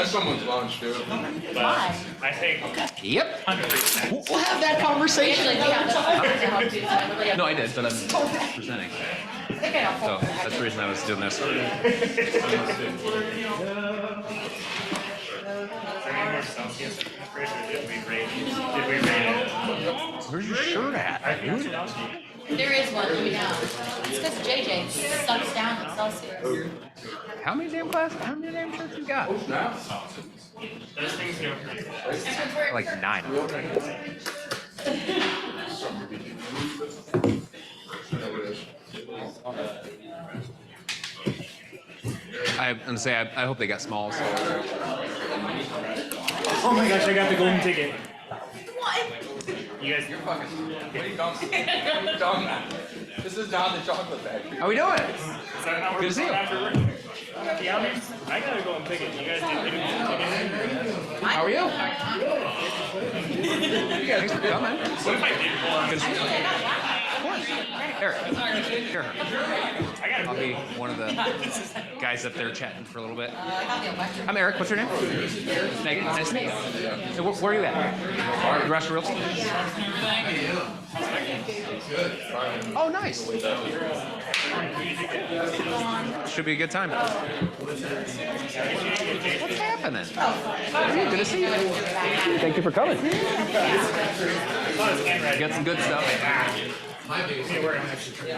That's someone's lunch, dude. Why? I think. Yep. 100%. We'll have that conversation. Actually, we have this. No, I did, but I'm presenting. So that's the reason I was doing this. Is there any more Celsius in the fridge, or did we rate it? Where's your shirt at, dude? There is one, we know. It's because JJ sucks down the Celsius. How many damn shirts you got? Those things go pretty fast. Like 9. I'm gonna say I hope they got smalls. Oh my gosh, I got the golden ticket. What? You guys, You're fucking. What are you dumb, man? This is not the chocolate factory. How we doing? is that how we're Good to see you. after work? Yeah, I got a golden ticket. You guys didn't get a golden ticket? How are you? Thanks for coming. What if I did pull on? Good to see you. Of course. Eric. Here. I'll be one of the guys up there chatting for a little bit. I'm Eric. What's your name? Megan. Nice to meet you. So where are you at? The Rush Realty? Oh, nice. Should be a good time. What's happening? Hey, good to see you. Thank you for coming. You got some good stuff.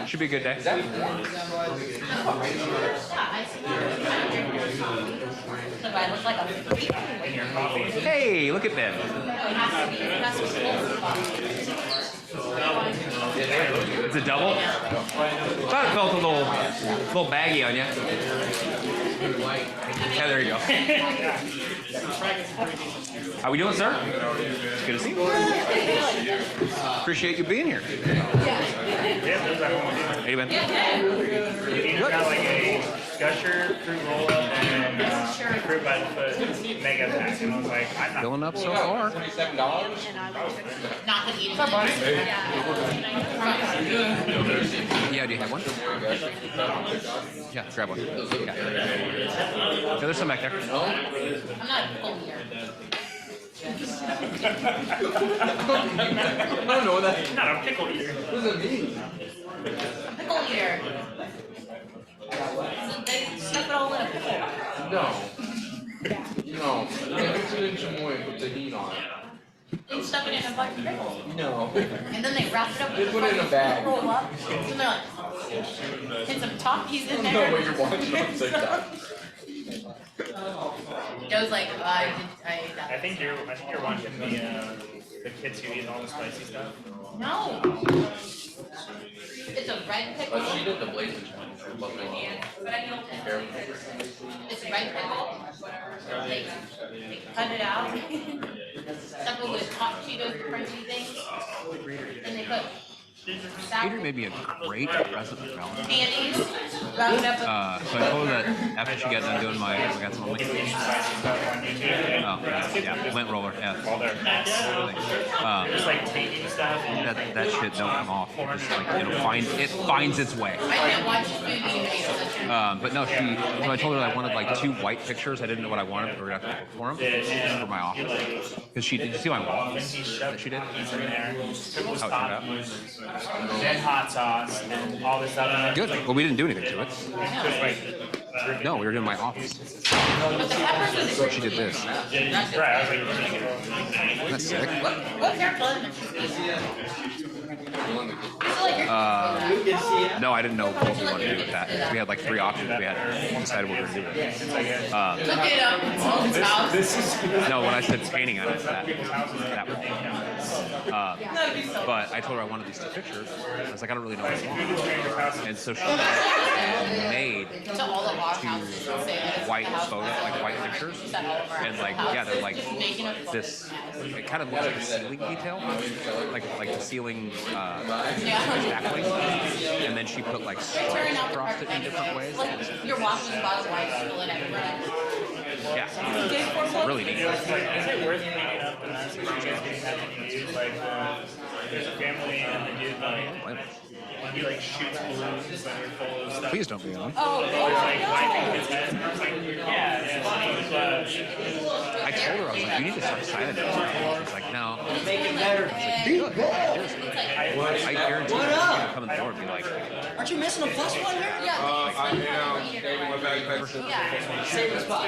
Should be a good day. Hey, look at Ben. It's a double? Thought it felt a little baggy on you. Yeah, there you go. How we doing, sir? Good to see you. Appreciate you being here. How you been? Either got like a gusher, fruit roll-up, and fruit by the foot mega pack. And I was like, I'm not. Filling up so far. $27? Not the eating. Yeah, do you have one? Yeah, grab one. Yeah, there's some back there. I'm not full here. I don't know what that. Not a pickle eater. What does it mean? Pickle eater. So they stuff it all in a pickle. No. No. Mix it in some way, put the heat on it. And stuff it in a fucking pickle. No. And then they wrap it up They with put it in a bag. roll up. And they're like, and some Takis in No, there. what you're watching on TikTok. Joe's like, I ate that. I think you're watching the kids who eat all the spicy stuff. No. It's a red pickle. But she did the blazing one. But I don't It's red pickle. They cut it out. Stuff it with hot Cheetos, crunchy things. And they put Peter made me a great present for Valentine's. mayonnaise, wrap it up with So I told her that after she got done doing I got some lint. Yeah, lint roller, yeah. Just like taking stuff. That shit don't come off. It just like it finds its way. I can't watch food being made. So that's your But no, so I told her I wanted like 2 white pictures. I didn't know what I wanted for them for my office. Because did you see my wall that she did? In there. Pickle How it turned out. Then hot sauce and all this stuff. Good. Well, we didn't do anything to it. Just like, No, we were doing my office. But the peppers are So she did this. right, I was like, That's sick. What's your flavor? I feel like you're No, I didn't know what we wanted to do with that. We had like 3 options. We had decided what we were going to do with it. look it up. It's Holmes' house. No, when I said painting on it, that would be. But I told her I wanted these 2 pictures. I was like, I don't really know what I want. And so she made To all the water houses and say that it's white the house photos, like white pictures. set all over And like, our yeah, they're like Just making a this. It kind of looks like a ceiling detail, like the ceiling backlight. And then she put like stars Turn out the across perfect it in different ways. Like you're walking the bottom white, spill it everywhere. Yeah, really neat. is it worth cleaning up the mess that you guys getting that confused? Like, there's a family and the dude he like shoots balloons that are full of stuff. Please don't be on. Oh, Or like wiping his head. And I was like, yeah, it's funny, but you need to start signing those things. It's like, no. Make it better. Good. I guarantee you're gonna come in the door and be like, Aren't you missing a plus one here? I am. Save the spot.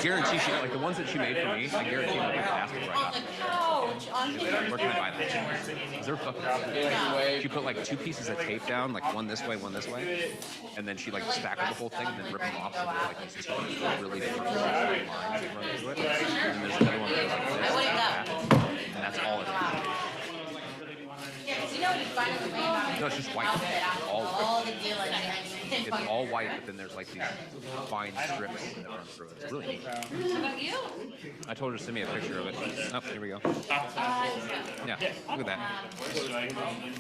guarantee she, like the ones that she made for me, I guarantee we're gonna ask her right On the couch, on now. Where can I buy that? Is there fucking She put like 2 pieces of tape down, like one this way, and then she like stackled the whole thing and then ripped them off so there were like these 2 really different lines that run through it. And then there's another one that goes like this, I wouldn't like go. that, and that's all it is. Yeah, 'cause you know when you find the way about No, it's just white. all All the deal like It's all white, but then there's like these fine strips that run through it. It's really neat. What about you? I told her to send me a picture of it. Oh, here we go. Yeah, look at that.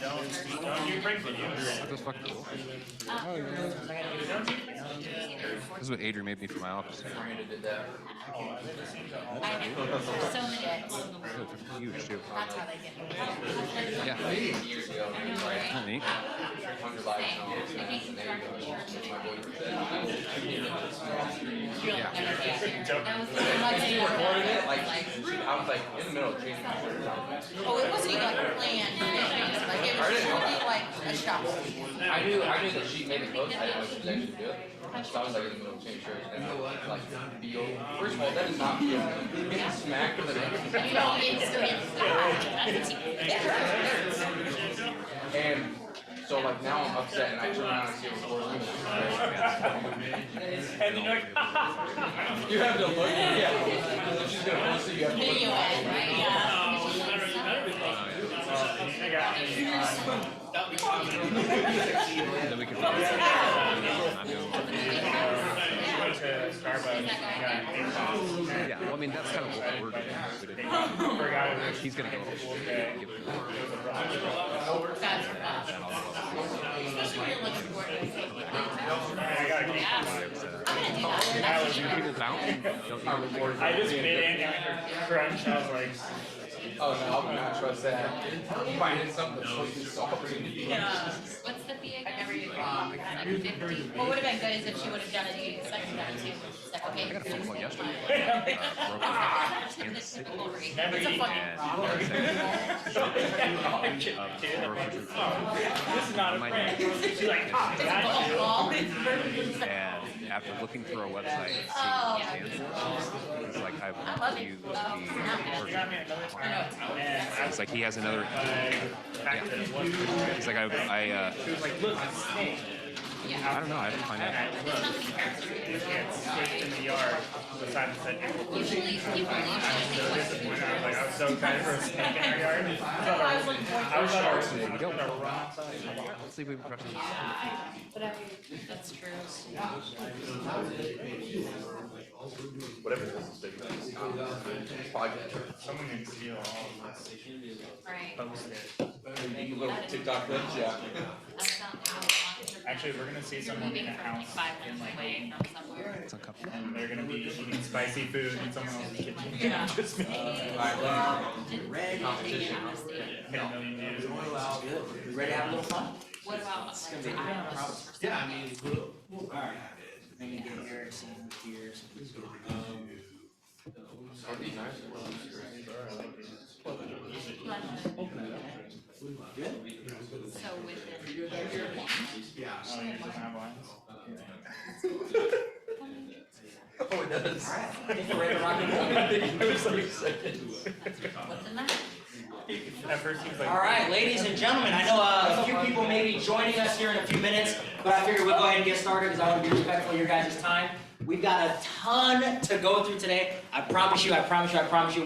Don't you break the news. That was fucking cool. This is what Adrian made me for my office. I know. There's so many people in the world. They're huge too. That's how they get it. Yeah. Not neat. Yeah. I was like in the middle of changing my shirt. Oh, it wasn't even like planned. Like it was truly like a shock. I knew that she made the clothes. I didn't know she was actually good. So I was like in the middle of changing shirts and I was like feel. First of all, that is not feel. Getting smacked with an You know, it hurts. And so like now I'm upset and I turn around and see what's going on. And then you're like, You have to look. Yeah. She's gonna post it. You have to look. Video ad, right? Then we can probably I'm doing yeah, well, I mean, that's kind of what we're doing. He's going to go give people bounce. I just made Andy crunch. I was like, Oh no, I would not trust that. Finding something that's supposed to be soft. What's the fee again? What would have been good is if she would have done it second time too. Like, okay. I got a phone call yesterday. It's typical rate. never It's a eat. fucking This is not a prank. She's like, it's a phone call. It's And after looking through our website and seeing Oh. the cancel, it's like I love want to it. use You got me another time. And It's like he has another. back to what He's like she was like, look, it's snake. I don't know. I have to find out. It's switched in the yard. The sign said, Usually people leave I was so excited for a snake in our yard. I was at our There you go. Let's see if we can press it. That's true. Whatever this is big. Podcast. Someone can steal all of this. Right. Post it. You little TikTok clips, yeah. That's not how Actually, we're gonna see someone in a house in like away from somewhere. It's uncomfortable. and they're gonna be eating spicy food in someone else's kitchen. Yeah. Just me. Competition. Hit a million views. You ready to have a little fun? What about like Iowa? Yeah, I mean, alright. Maybe get Eric some tears. Are these nice? So with it. Oh, you just have lines? Oh, it does. I think we're ready to rock and roll. I was so excited. What's in that? At first he was like, All right, ladies and gentlemen, I know a few people may be joining us here in a few minutes, but I figured we'll go ahead and get started because I want to be respectful of your guys' time. We've got a ton to go through today. I promise you,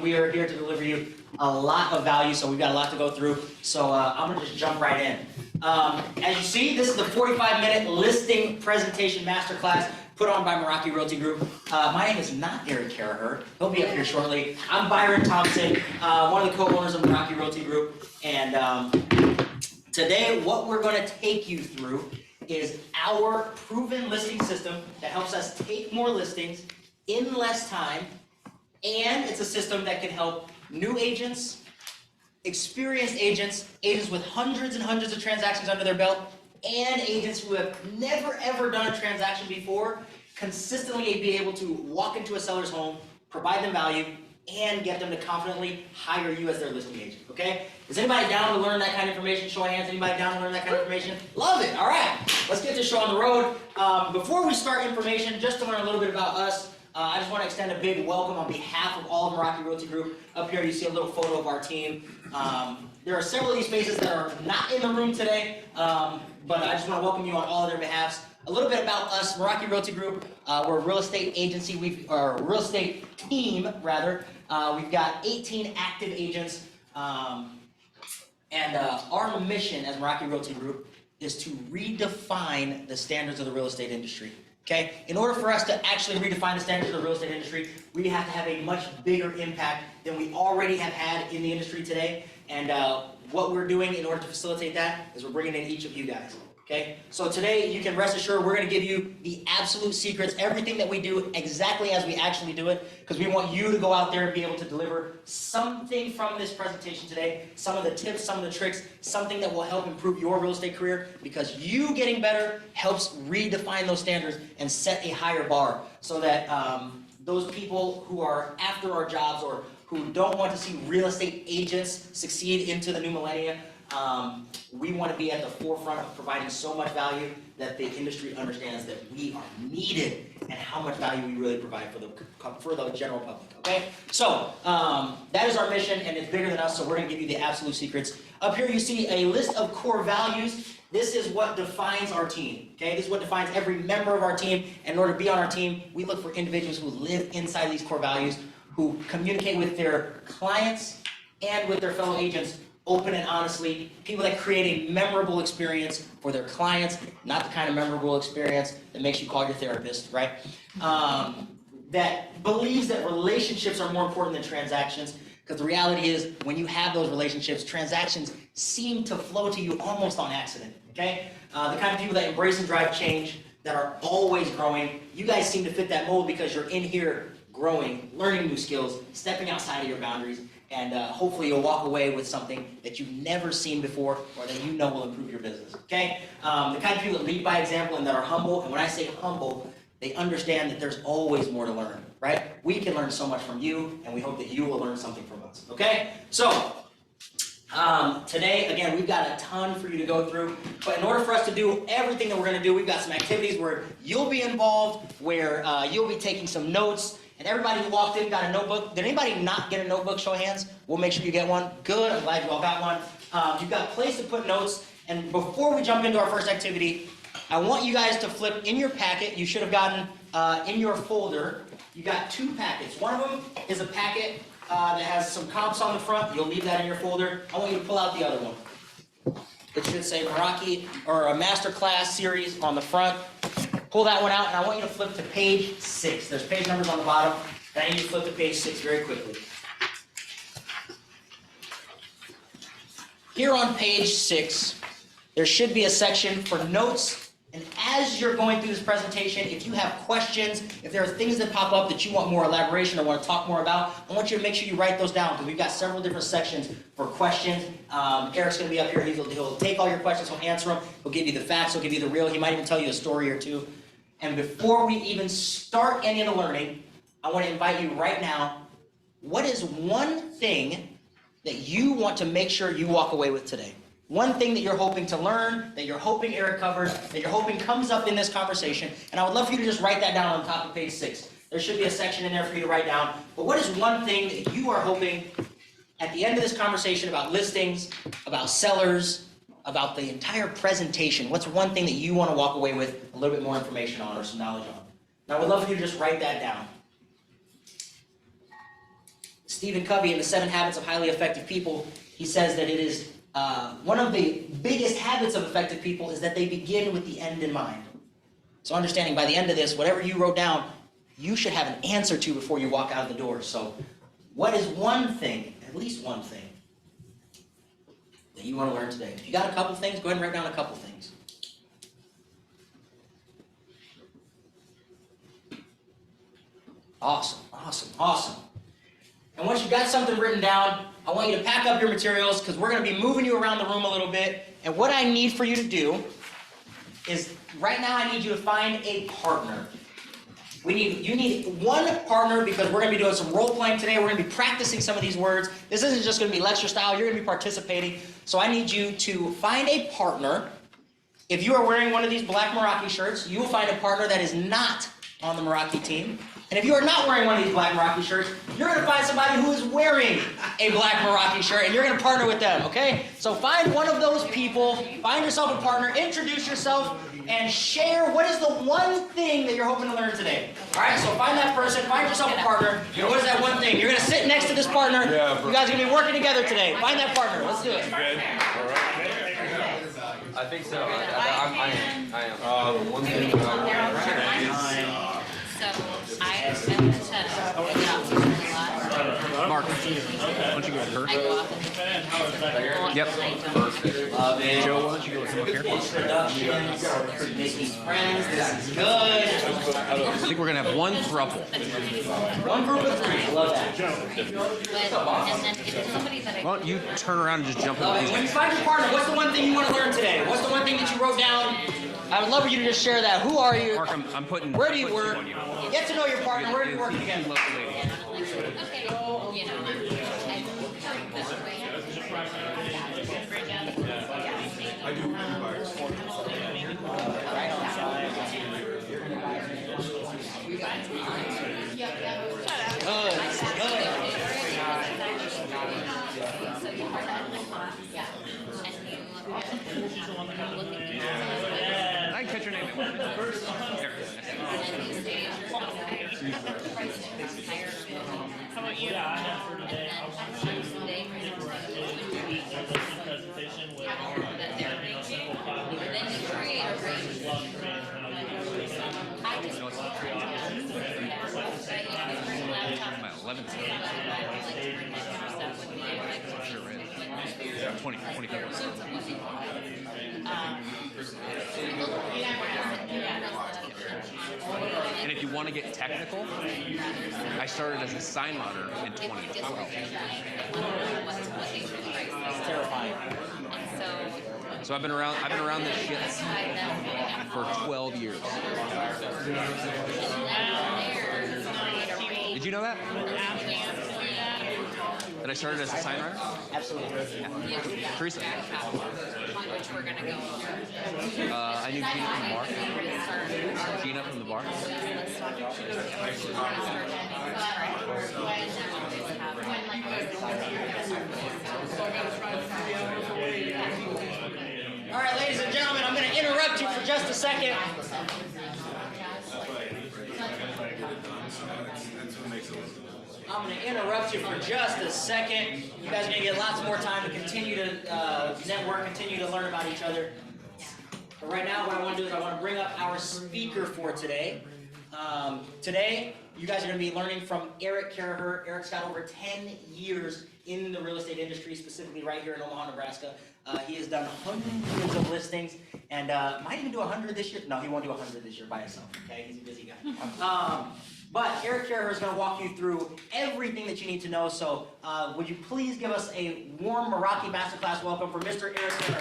we are here to deliver you a lot of value, so we've got a lot to go through. So I'm going to just jump right in. As you see, this is the 45-minute listing presentation masterclass put on by Meraki Realty Group. My name is not Eric Carraher. He'll be up here shortly. I'm Byron Thompson, one of the co-owners of Meraki Realty Group. And today, what we're going to take you through is our proven listing system that helps us take more listings in less time. And it's a system that can help new agents, experienced agents, agents with hundreds and hundreds of transactions under their belt, and agents who have never ever done a transaction before consistently be able to walk into a seller's home, provide them value, and get them to confidently hire you as their listing agent, okay? Is anybody down to learn that kind of information? Show of hands, anybody down to learn that kind of information? Love it, all right. Let's get this show on the road. Before we start information, just to learn a little bit about us, I just want to extend a big welcome on behalf of all of Meraki Realty Group. Up here you see a little photo of our team. There are several of these faces that are not in the room today, but I just want to welcome you on all of their behalfs. A little bit about us, Meraki Realty Group. We're a real estate agency, or a real estate team, rather. We've got 18 active agents, and our mission as Meraki Realty Group is to redefine the standards of the real estate industry. Okay? In order for us to actually redefine the standards of the real estate industry, we have to have a much bigger impact than we already have had in the industry today. And what we're doing in order to facilitate that is we're bringing in each of you guys. Okay? So today, you can rest assured we're going to give you the absolute secrets, everything that we do exactly as we actually do it, because we want you to go out there and be able to deliver something from this presentation today, some of the tips, some of the tricks, something that will help improve your real estate career, because you getting better helps redefine those standards and set a higher bar so that those people who are after our jobs or who don't want to see real estate agents succeed into the new millennia, we want to be at the forefront of providing so much value that the industry understands that we are needed and how much value we really provide for the general public, okay? So, that is our mission, and it's bigger than us, so we're going to give you the absolute secrets. Up here you see a list of core values. This is what defines our team, okay? This is what defines every member of our team. And in order to be on our team, we look for individuals who live inside these core values, who communicate with their clients and with their fellow agents open and honestly, people that create a memorable experience for their clients, not the kind of memorable experience that makes you call your therapist, right? That believes that relationships are more important than transactions, because the reality is when you have those relationships, transactions seem to flow to you almost on accident, okay? The kind of people that embrace and drive change, that are always growing, you guys seem to fit that mold because you're in here growing, learning new skills, stepping outside of your boundaries, and hopefully you'll walk away with something that you've never seen before or that you know will improve your business, okay? The kind of people that lead by example and that are humble, and when I say humble, they understand that there's always more to learn, right? We can learn so much from you, and we hope that you will learn something from us, okay? So, today, again, we've got a ton for you to go through, but in order for us to do everything that we're going to do, we've got some activities where you'll be involved, where you'll be taking some notes. And everybody who walked in got a notebook. Did anybody not get a notebook? Show of hands. We'll make sure you get one. Good. I'm glad you all got one. You've got a place to put notes. And before we jump into our first activity, I want you guys to flip in your packet. You should have gotten in your folder. You got two packets. One of them is a packet that has some comps on the front. You'll leave that in your folder. I want you to pull out the other one. It should say Meraki or a Masterclass series on the front. Pull that one out, and I want you to flip to page 6. There's page numbers on the bottom, and I need you to flip to page 6 very quickly. Here on page 6, there should be a section for notes, and as you're going through this presentation, if you have questions, if there are things that pop up that you want more elaboration or want to talk more about, I want you to make sure you write those down, because we've got several different sections for questions. Eric's going to be up here. He'll take all your questions, he'll answer them, he'll give you the facts, he'll give you the real, he might even tell you a story or two. And before we even start any of the learning, I want to invite you right now, what is one thing that you want to make sure you walk away with today? One thing that you're hoping to learn, that you're hoping Eric covers, that you're hoping comes up in this conversation, and I would love for you to just write that down on top of page 6. There should be a section in there for you to write down. But what is one thing that you are hoping at the end of this conversation about listings, about sellers, about the entire presentation, what's one thing that you want to walk away with a little bit more information on or some knowledge on? Now, I would love for you to just write that down. Stephen Covey, in the 7 Habits of Highly Effective People, he says that it is one of the biggest habits of effective people is that they begin with the end in mind. So understanding by the end of this, whatever you wrote down, you should have an answer to before you walk out of the door. So what is one thing, at least one thing, that you want to learn today? If you got a couple things, go ahead and write down a couple things. Awesome, awesome, awesome. And once you've got something written down, I want you to pack up your materials because we're going to be moving you around the room a little bit. And what I need for you to do is, right now I need you to find a partner. You need one partner because we're going to be doing some role playing today. We're going to be practicing some of these words. This isn't just going to be lecture style. You're going to be participating. So I need you to find a partner. If you are wearing one of these black Meraki shirts, you will find a partner that is not on the Meraki team. And if you are not wearing one of these black Meraki shirts, you're going to find somebody who is wearing a black Meraki shirt, and you're going to partner with them, okay? So find one of those people, find yourself a partner, introduce yourself, and share what is the one thing that you're hoping to learn today. All right, so find that person, find yourself a partner, and what is that one thing? You're going to sit next to this partner. You guys are going to be working together today. Find that partner. Let's do it. I think so. I am. One thing So I have been to Mark, why don't you go with her? I go off Yep. Love it. Joe, why don't you go come up here? Introductions, making friends. This is good. I think we're gonna have one throuple. One group of three. I love that. and then if it's somebody that I Why don't you turn around and just jump in Love with it. When you these? find your partner, what's the one thing you want to learn today? What's the one thing that you wrote down? I would love for you to just share that. Who are you? Mark, I'm putting. Where do you putting work? two on you. Get to know your partner. Where do you work together? Love the lady. okay, you know, I can catch your name. There. How about you? My 11th. Sure is. 20 people. And if you want to get technical, I started as a sign runner in 2012. It's terrifying. So I've been around this shit for 12 years. Did you know that? That I started as a sign runner? Absolutely. Yeah. Teresa. Which we're gonna go over. I knew Gina from the bar. Gina from the bar. All right, ladies and gentlemen, I'm going to interrupt you for just a second. I'm going to interrupt you for just a second. You guys are going to get lots more time to continue to network, continue to learn about each other. But right now, what I want to do is I want to bring up our speaker for today. Today, you guys are going to be learning from Eric Caraher. Eric's got over 10 years in the real estate industry, specifically right here in Omaha, Nebraska. He has done hundreds of listings and might even do 100 this year. No, he won't do 100 this year by himself, okay? He's a busy guy. But Eric Caraher is going to walk you through everything that you need to know. So would you please give us a warm Meraki Masterclass welcome for Mr. Eric Caraher.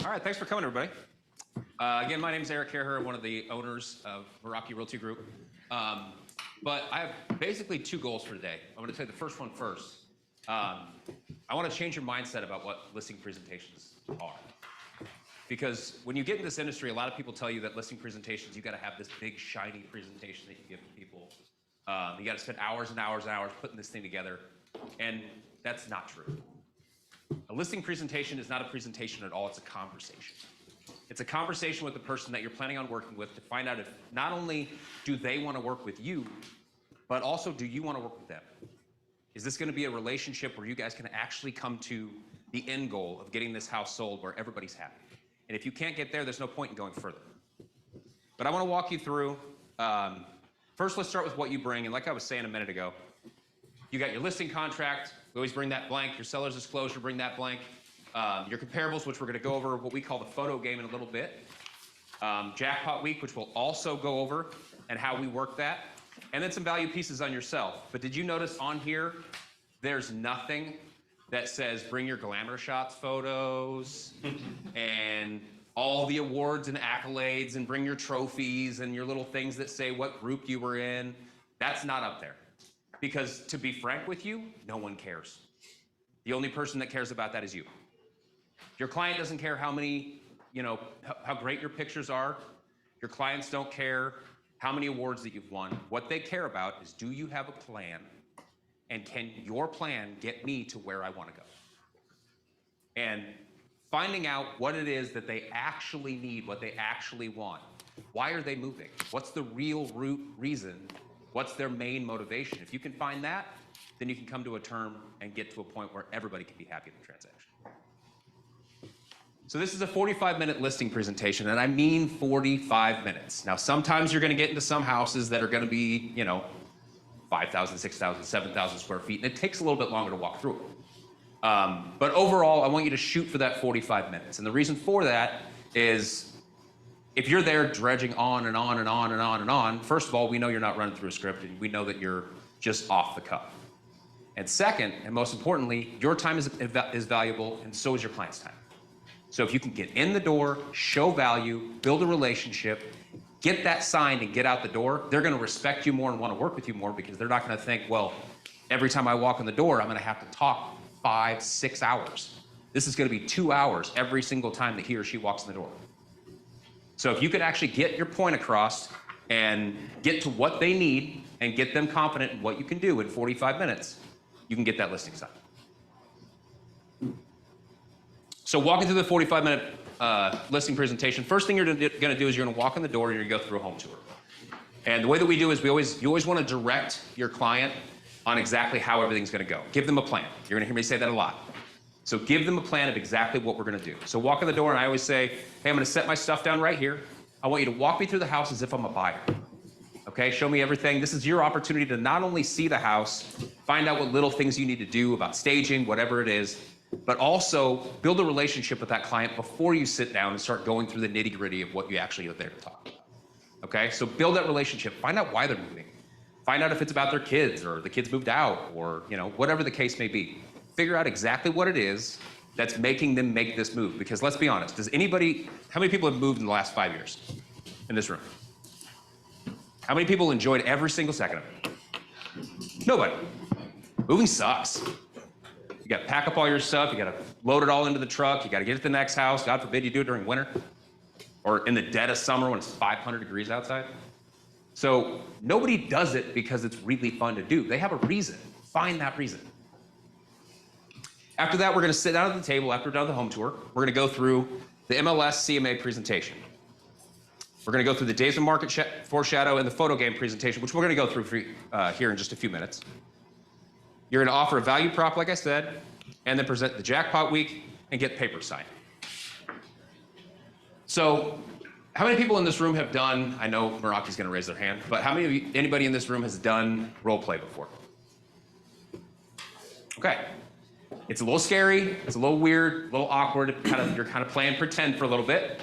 All right, thanks for coming, everybody. Again, my name is Eric Caraher. I'm one of the owners of Meraki Realty Group. But I have basically two goals for today. I'm going to say the first one first. I want to change your mindset about what listing presentations are. Because when you get in this industry, a lot of people tell you that listing presentations, you got to have this big, shiny presentation that you give to people. You got to spend hours and hours and hours putting this thing together. And that's not true. A listing presentation is not a presentation at all. It's a conversation. It's a conversation with the person that you're planning on working with to find out if not only do they want to work with you, but also do you want to work with them? Is this going to be a relationship where you guys can actually come to the end goal of getting this house sold where everybody's happy? And if you can't get there, there's no point in going further. But I want to walk you through, first let's start with what you bring. And like I was saying a minute ago, you got your listing contract. We always bring that blank. Your seller's disclosure, bring that blank. Your comparables, which we're going to go over what we call the photo game in a little bit. Jackpot week, which we'll also go over and how we work that. And then some value pieces on yourself. But did you notice on here, there's nothing that says bring your glamour shots photos and all the awards and accolades and bring your trophies and your little things that say what group you were in. That's not up there. Because to be frank with you, no one cares. The only person that cares about that is you. Your client doesn't care how many, how great your pictures are. Your clients don't care how many awards that you've won. What they care about is, do you have a plan? And can your plan get me to where I want to go? And finding out what it is that they actually need, what they actually want. Why are they moving? What's the real root reason? What's their main motivation? If you can find that, then you can come to a term and get to a point where everybody can be happy in the transaction. So this is a 45-minute listing presentation, and I mean 45 minutes. Now, sometimes you're gonna get into some houses that are gonna be, 5,000, 6,000, 7,000 square feet, and it takes a little bit longer to walk through it. But overall, I want you to shoot for that 45 minutes. And the reason for that is, if you're there dredging on and on and on and on and on, first of all, we know you're not running through a script, and we know that you're just off the cuff. And second, and most importantly, your time is valuable, and so is your client's time. So if you can get in the door, show value, build a relationship, get that signed and get out the door, they're gonna respect you more and wanna work with you more, because they're not gonna think, well, every time I walk in the door, I'm gonna have to talk 5, 6 hours. This is gonna be 2 hours every single time that he or she walks in the door. So if you could actually get your point across and get to what they need and get them confident in what you can do in 45 minutes, you can get that listing signed. So walking through the 45-minute listing presentation, first thing you're gonna do is you're gonna walk in the door and you're gonna go through a home tour. And the way that we do is you always wanna direct your client on exactly how everything's gonna go. Give them a plan. You're gonna hear me say that a lot. So give them a plan of exactly what we're gonna do. So walk in the door and I always say, hey, I'm gonna set my stuff down right here. I want you to walk me through the house as if I'm a buyer. Okay, show me everything. This is your opportunity to not only see the house, find out what little things you need to do about staging, whatever it is, but also build a relationship with that client before you sit down and start going through the nitty-gritty of what you actually are there to talk about. Okay, so build that relationship. Find out why they're moving. Find out if it's about their kids or the kids moved out or whatever the case may be. Figure out exactly what it is that's making them make this move. Because let's be honest, how many people have moved in the last 5 years in this room? How many people enjoyed every single second of it? Nobody. Moving sucks. You gotta pack up all your stuff, you gotta load it all into the truck, you gotta get it to the next house. God forbid you do it during winter or in the dead of summer when it's 500 degrees outside. So nobody does it because it's really fun to do. They have a reason. Find that reason. After that, we're gonna sit down at the table after we're done with the home tour. We're gonna go through the MLS CMA presentation. We're gonna go through the Days of Market Foreshadow and the photo game presentation, which we're gonna go through here in just a few minutes. You're gonna offer a value prop, like I said, and then present the jackpot week and get paper signed. So, how many people in this room have done, I know Meraki's gonna raise their hand, but how many of you, anybody in this room has done role play before? Okay. It's a little scary, it's a little weird, a little awkward, you're kind of playing pretend for a little bit,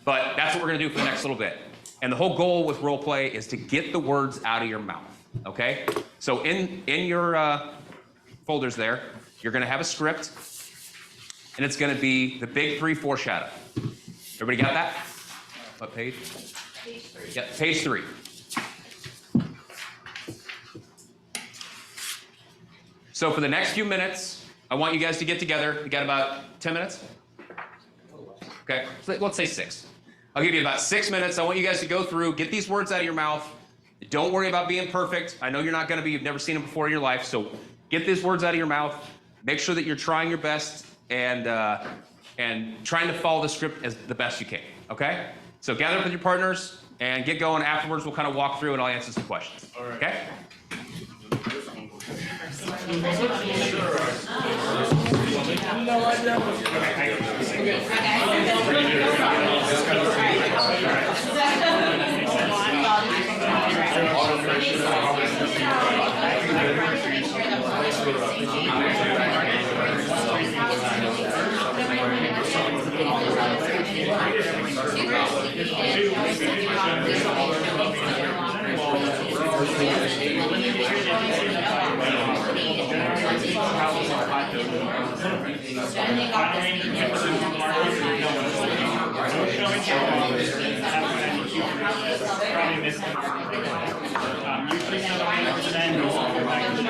but that's what we're gonna do for the next little bit. And the whole goal with role play is to get the words out of your mouth, okay? So in your folders there, you're gonna have a script, and it's gonna be the big 3 foreshadow. Everybody got that? What page? Page 3. Yeah, page 3. So for the next few minutes, I want you guys to get together. You got about 10 minutes? Okay, let's say 6. I'll give you about 6 minutes. I want you guys to go through, get these words out of your mouth. Don't worry about being perfect. I know you're not gonna be, you've never seen them before in your life, so get these words out of your mouth. Make sure that you're trying your best and trying to follow the script as the best you can, okay? So gather up with your partners and get going. Afterwards, we'll kind of walk through and I'll answer some questions, okay? going to probably miss them. Usually kind of towards the end, we'll go back to the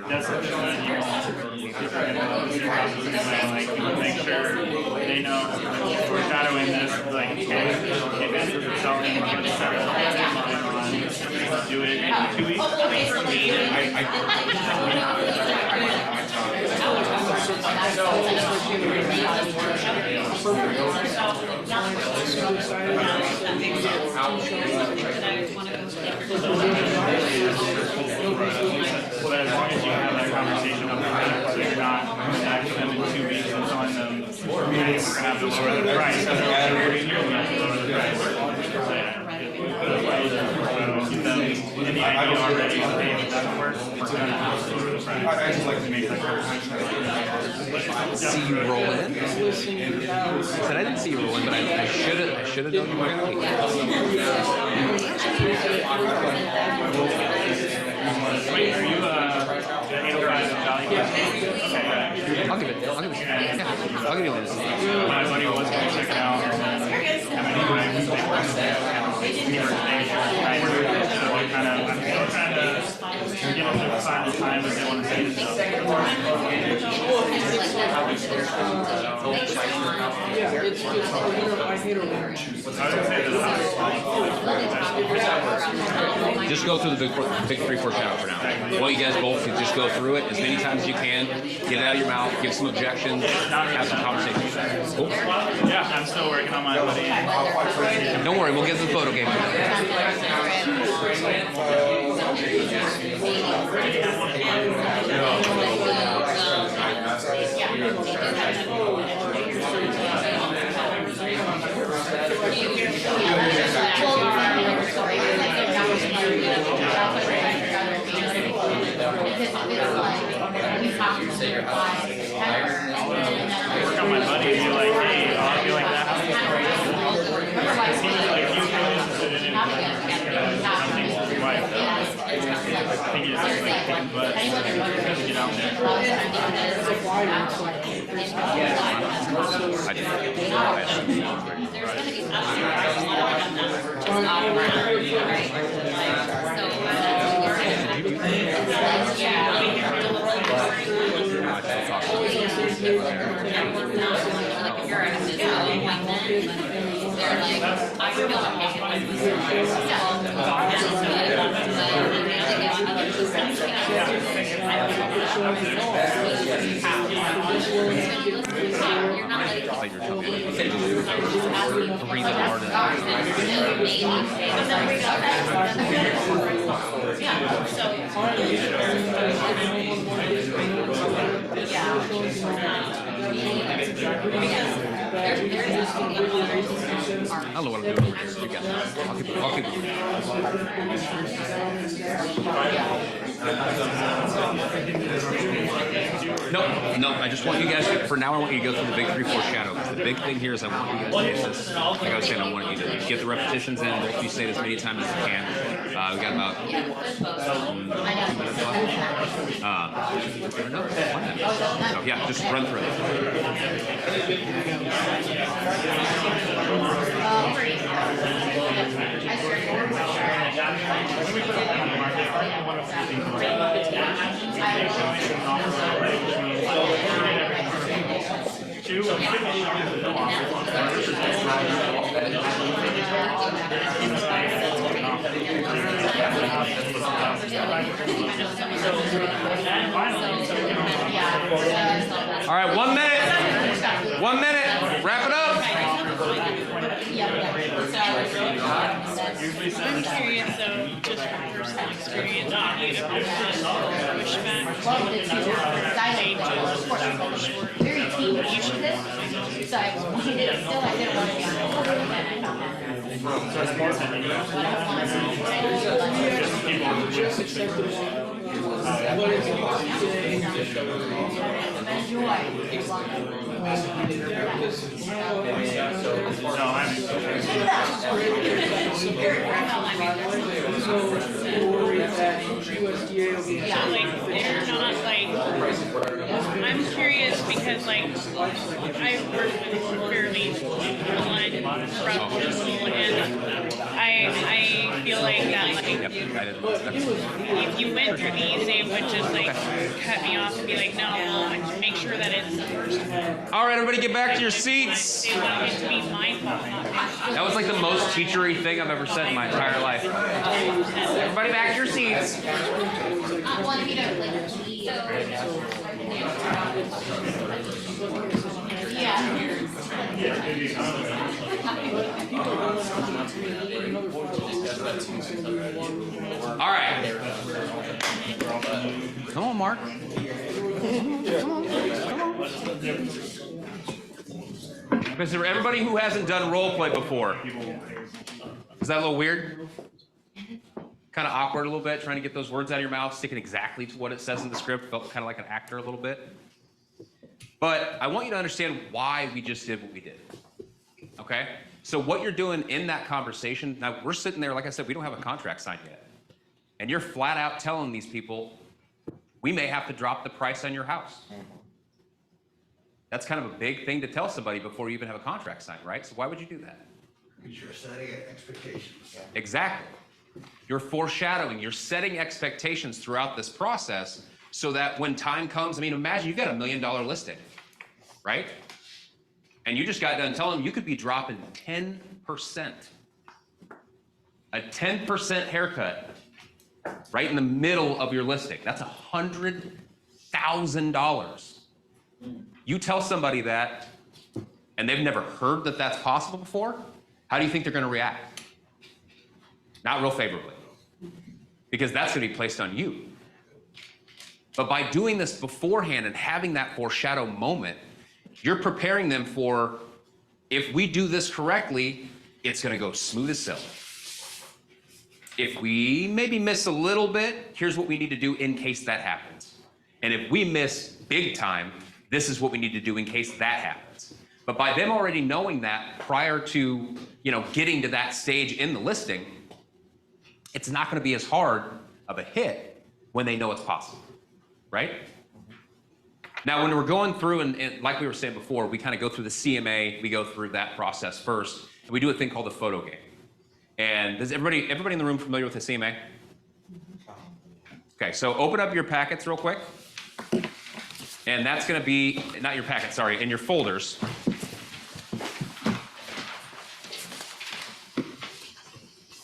that's something that you like make sure they know we're shadowing this, like, okay, if it's selling, we're going to set it do it in 2 weeks. But as long as you have that conversation up front, so you're not back to them in 2 weeks and telling them we're going to have to lower the price. So they're already here, we have to lower the price. Keep them in the idea already, if it doesn't work, we're going to have to lower the price. I just like to make that See you roll in. I said I didn't see you roll in, but I should have known you were going to be. Wait, are you the 805 value? I'll give it. Yeah, I'll give you this. My buddy was going to check it out. I'm still trying to get them to find the time that they want to say this stuff. Just go through the big 3-4 shadow for now. Well, you guys both can just go through it as many times as you can. Get it out of your mouth. Give some objections. Have some conversations. Cool. Yeah, I'm still working on my buddy. Don't worry, we'll get the photo game. Work on my buddy and be like, hey, I'll be like that. It seems like you feel interested in it. Something with your wife. I think you just like kicking butt. Get out there. Breathe hard. I don't know what I'm doing over here. You got that. I'll keep it. No, I just want you guys to, for now, I want you to go through the big 3-4 shadow. The big thing here is I want you guys to get this. Like I was saying, I want you to get the repetitions in. Both of you say it as many times as you can. We got about 2 minutes left. So yeah, just run through it. All right, 1 minute. 1 minute. Wrap it up. I'm curious though, just from personal experience, I need a pushback. Very team initiative. So I wanted it still, I didn't want to be on it. And I found that. Like, they're not like, I'm curious because like, I've worked with fairly online professional and I feel like that like, if you went through these, they would just like cut me off and be like, no, well, make sure that it's the first one. All right, everybody get back to your seats. They want it to be mindful. That was like the most teachery thing I've ever said in my entire life. Everybody back to your seats. All right. Come on, Mark. Come on. Because for everybody who hasn't done role play before, is that a little weird? Kind of awkward a little bit, trying to get those words out of your mouth, sticking exactly to what it says in the script. Felt kind of like an actor a little bit. But I want you to understand why we just did what we did. Okay? So what you're doing in that conversation, now we're sitting there, like I said, we don't have a contract signed yet. And you're flat out telling these people, we may have to drop the price on your house. That's kind of a big thing to tell somebody before you even have a contract signed, right? So why would you do that? Because you're setting expectations. Exactly. You're foreshadowing, you're setting expectations throughout this process so that when time comes, I mean, imagine you've got $1 million listing, right? And you just got done telling them you could be dropping 10%. A 10% haircut right in the middle of your listing. That's $100,000. You tell somebody that, and they've never heard that that's possible before, how do you think they're gonna react? Not real favorably, because that's gonna be placed on you. But by doing this beforehand and having that foreshadow moment, you're preparing them for, if we do this correctly, it's gonna go smooth as silk. If we maybe miss a little bit, here's what we need to do in case that happens. And if we miss big time, this is what we need to do in case that happens. But by them already knowing that prior to, getting to that stage in the listing, it's not gonna be as hard of a hit when they know it's possible, right? Now, when we're going through, and like we were saying before, we kind of go through the CMA, we go through that process first, and we do a thing called the photo game. And is everybody in the room familiar with the CMA? Okay, so open up your packets real quick. And that's gonna be, not your packet, sorry, in your folders.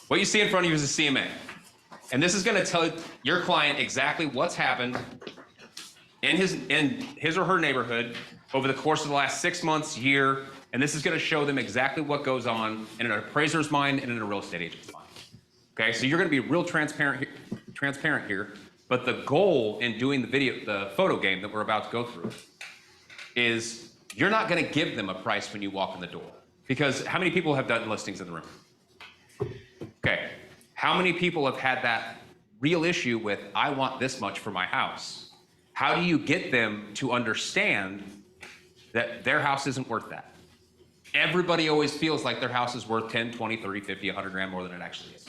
What you see in front of you is a CMA. And this is gonna tell your client exactly what's happened in his or her neighborhood over the course of the last 6 months, year, and this is gonna show them exactly what goes on in an appraiser's mind and in a real estate agent's mind. Okay, so you're gonna be real transparent here, but the goal in doing the photo game that we're about to go through is you're not gonna give them a price when you walk in the door. Because how many people have done listings in the room? Okay, how many people have had that real issue with, I want this much for my house? How do you get them to understand that their house isn't worth that? Everybody always feels like their house is worth 10, 20, 30, 50, 100 grand more than it actually is.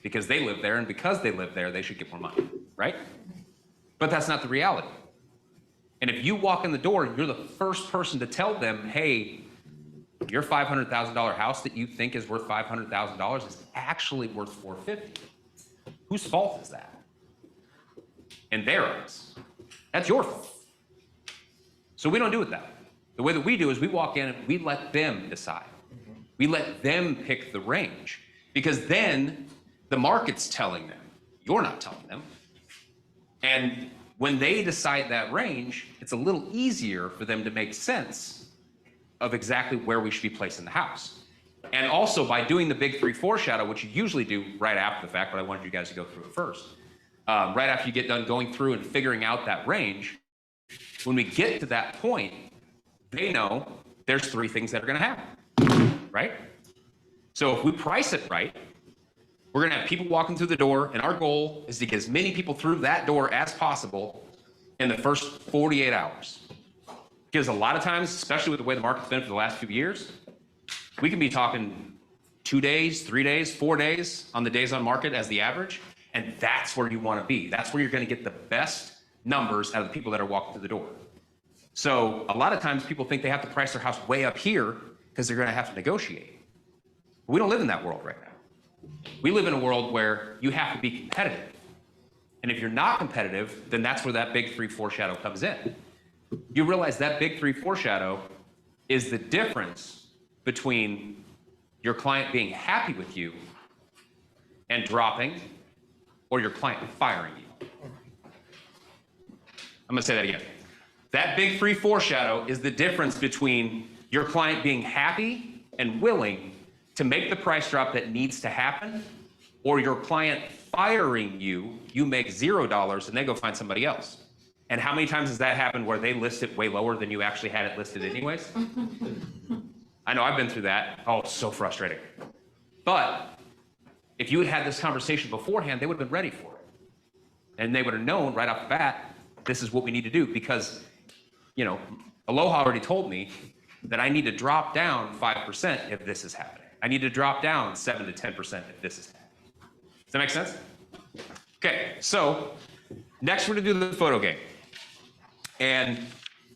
Because they live there, and because they live there, they should get more money, right? But that's not the reality. And if you walk in the door, you're the first person to tell them, hey, your $500,000 house that you think is worth $500,000 is actually worth $450,000. Whose fault is that? And theirs. That's your fault. So we don't do it that way. The way that we do is we walk in and we let them decide. We let them pick the range, because then the market's telling them, you're not telling them. And when they decide that range, it's a little easier for them to make sense of exactly where we should be placing the house. And also by doing the big 3 foreshadow, which you usually do right after the fact, but I wanted you guys to go through it first. Right after you get done going through and figuring out that range, when we get to that point, they know there's 3 things that are gonna happen, right? So if we price it right, We're gonna have people walking through the door, and our goal is to get as many people through that door as possible in the first 48 hours. Because a lot of times, especially with the way the market's been for the last few years, we can be talking 2 days, 3 days, 4 days on the days on market as the average, and that's where you wanna be. That's where you're gonna get the best numbers out of the people that are walking through the door. So a lot of times people think they have to price their house way up here because they're gonna have to negotiate. We don't live in that world right now. We live in a world where you have to be competitive. And if you're not competitive, then that's where that big 3 foreshadow comes in. You realize that big 3 foreshadow is the difference between your client being happy with you and dropping, or your client firing you. I'm gonna say that again. That big 3 foreshadow is the difference between your client being happy and willing to make the price drop that needs to happen, or your client firing you, you make $0 and they go find somebody else. And how many times has that happened where they list it way lower than you actually had it listed anyways? I know I've been through that. Oh, it's so frustrating. But if you had had this conversation beforehand, they would have been ready for it. And they would have known right off the bat, this is what we need to do, because, you know, Aloha already told me that I need to drop down 5% if this is happening. I need to drop down 7 to 10% if this is happening. Does that make sense? Okay, so next we're gonna do the photo game. And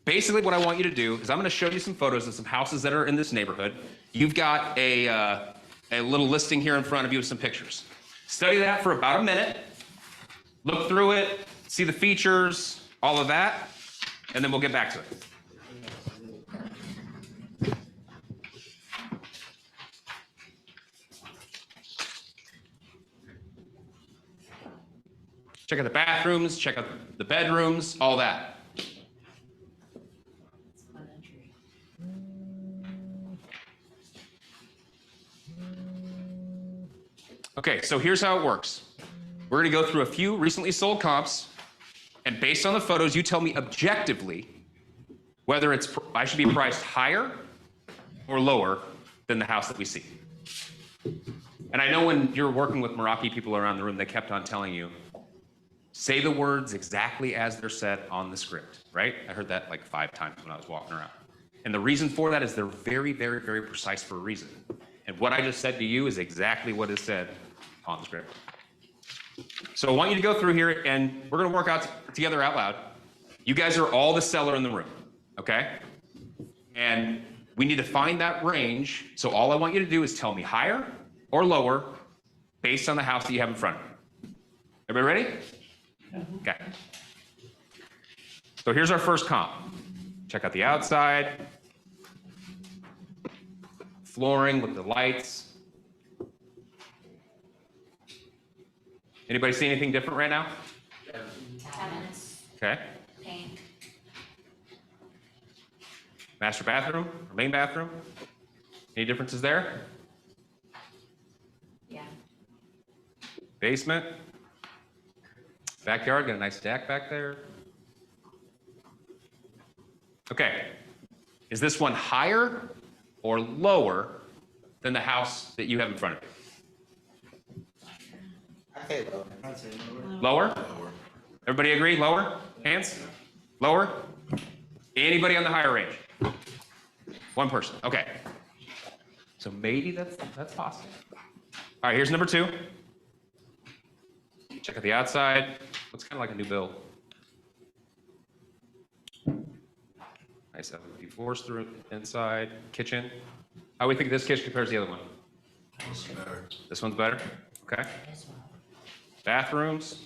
basically what I want you to do is I'm gonna show you some photos of some houses that are in this neighborhood. You've got a little listing here in front of you with some pictures. Study that for about a minute, look through it, see the features, all of that, and then we'll get back to it. Check out the bathrooms, check out the bedrooms, all that. Okay, so here's how it works. We're gonna go through a few recently sold comps, and based on the photos, you tell me objectively whether I should be priced higher or lower than the house that we see. And I know when you're working with Meraki people around the room, they kept on telling you, say the words exactly as they're said on the script, right? I heard that like 5 times when I was walking around. And the reason for that is they're very, very, very precise for a reason. And what I just said to you is exactly what is said on the script. So I want you to go through here and we're gonna work out together out loud. You guys are all the seller in the room, okay? And we need to find that range. So all I want you to do is tell me higher or lower based on the house that you have in front of you. Everybody ready? Okay. So here's our first comp. Check out the outside. Flooring, look at the lights. Anybody see anything different right now? Cabinets, Okay. paint. Master bathroom or main bathroom? Any differences there? Yeah. Basement? Backyard, got a nice deck back there. Okay. Is this one higher or lower than the house that you have in front of you? I say lower. Lower? Everybody agree? Lower? Hands? Lower? Anybody on the higher range? One person. Okay. So maybe that's possible. All right, here's number 2. Check out the outside. Looks kind of like a new build. Nice LED floors through inside. Kitchen. How do we think this kitchen compares to the other one? This one's better? Okay. Bathrooms.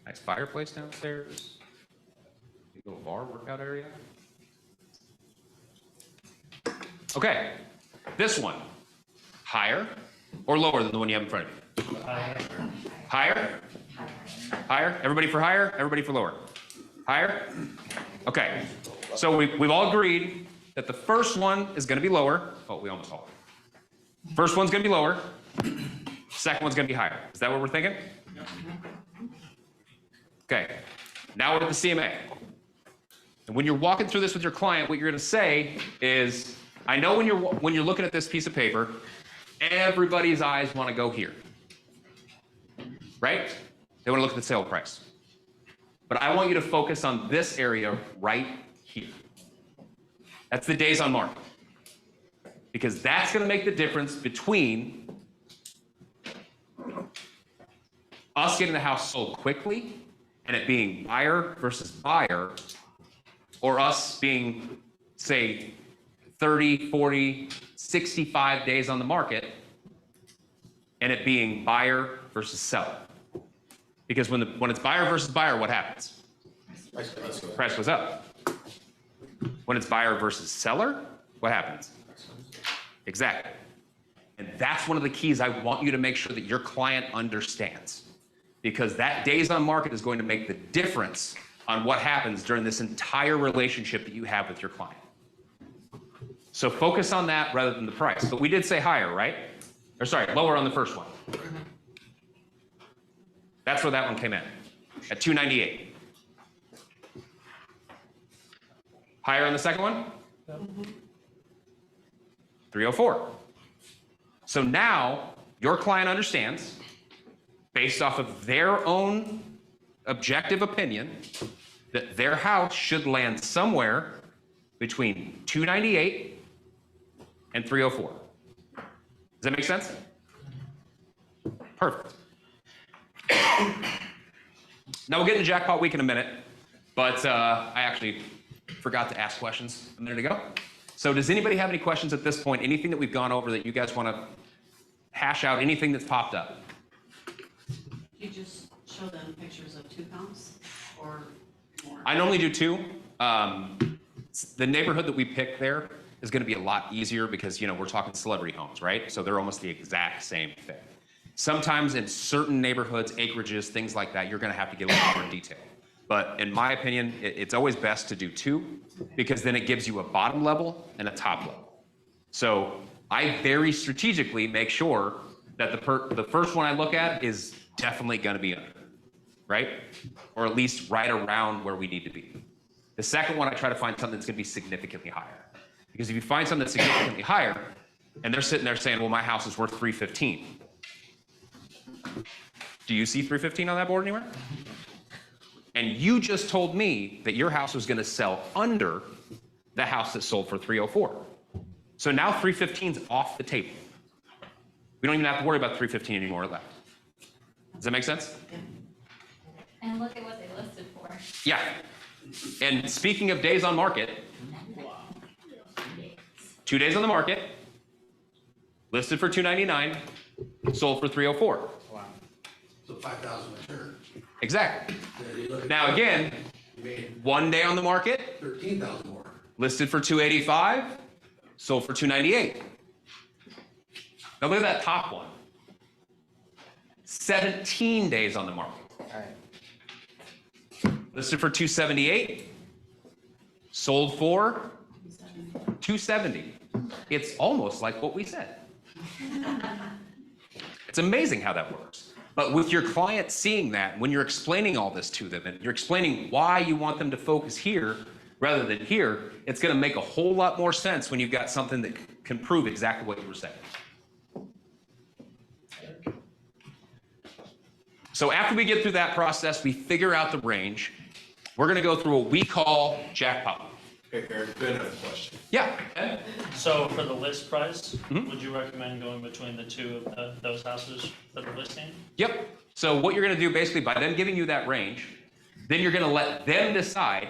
Nice fireplace downstairs. Little bar workout area. Okay. This one. Higher or lower than the one you have in front of you? Higher. Higher? Higher? Everybody for higher? Everybody for lower? Higher? Okay. So we've all agreed that the first one is going to be lower. Oh, we almost all. First one's going to be lower. Second one's going to be higher. Is that what we're thinking? Okay. Now we're at the CMA. And when you're walking through this with your client, what you're going to say is, I know when you're looking at this piece of paper, everybody's eyes want to go here, right? They want to look at the sale price. But I want you to focus on this area right here. That's the days on market. Because that's going to make the difference between us getting the house sold quickly and it being buyer versus buyer, or us being, say, 30, 40, 65 days on the market and it being buyer versus seller. Because when it's buyer versus buyer, what happens? Price goes up. When it's buyer versus seller, what happens? Exactly. And that's one of the keys I want you to make sure that your client understands. Because that days on market is going to make the difference on what happens during this entire relationship that you have with your client. So focus on that rather than the price. But we did say higher, right? Or sorry, lower on the first one. That's where that one came in, at 298. Higher on the second one? 304. So now your client understands, based off of their own objective opinion, that their house should land somewhere between 298 and 304. Does that make sense? Perfect. Now we'll get into jackpot week in a minute, but I actually forgot to ask questions a minute ago. So does anybody have any questions at this point? Anything that we've gone over that you guys want to hash out? Anything that's popped up? You just show them pictures of 2 pounds or more? I normally do 2. The neighborhood that we pick there is going to be a lot easier because, you know, we're talking celebrity homes, right? So they're almost the exact same thing. Sometimes in certain neighborhoods, acreages, things like that, you're going to have to get a little more detail. But in my opinion, it's always best to do 2 because then it gives you a bottom level and a top level. So I very strategically make sure that the first one I look at is definitely going to be under, right? Or at least right around where we need to be. The second one, I try to find something that's going to be significantly higher. Because if you find something that's significantly higher, and they're sitting there saying, well, my house is worth 315. Do you see 315 on that board anywhere? And you just told me that your house was going to sell under the house that sold for 304. So now 315 is off the table. We don't even have to worry about 315 anymore left. Does that make sense? And look at what they listed for. Yeah. And speaking of days on market, 2 days on the market, listed for 299, sold for 304. Wow. So 5,000 return. Exactly. You look at Now again, you made 1 day on the market, 13,000 more. listed for 285, sold for 298. Now look at that top one. 17 days on the market. All right. Listed for 278, sold for 270. It's almost like what we said. It's amazing how that works. But with your client seeing that, when you're explaining all this to them and you're explaining why you want them to focus here rather than here, it's going to make a whole lot more sense when you've got something that can prove exactly what you were saying. So after we get through that process, we figure out the range. We're going to go through what we call jackpot. Hey, Eric, Ben has a question. Yeah. Ed? So for the list price, would you recommend going between the 2 of those houses that are listing? Yep. So what you're going to do basically by them giving you that range, then you're going to let them decide.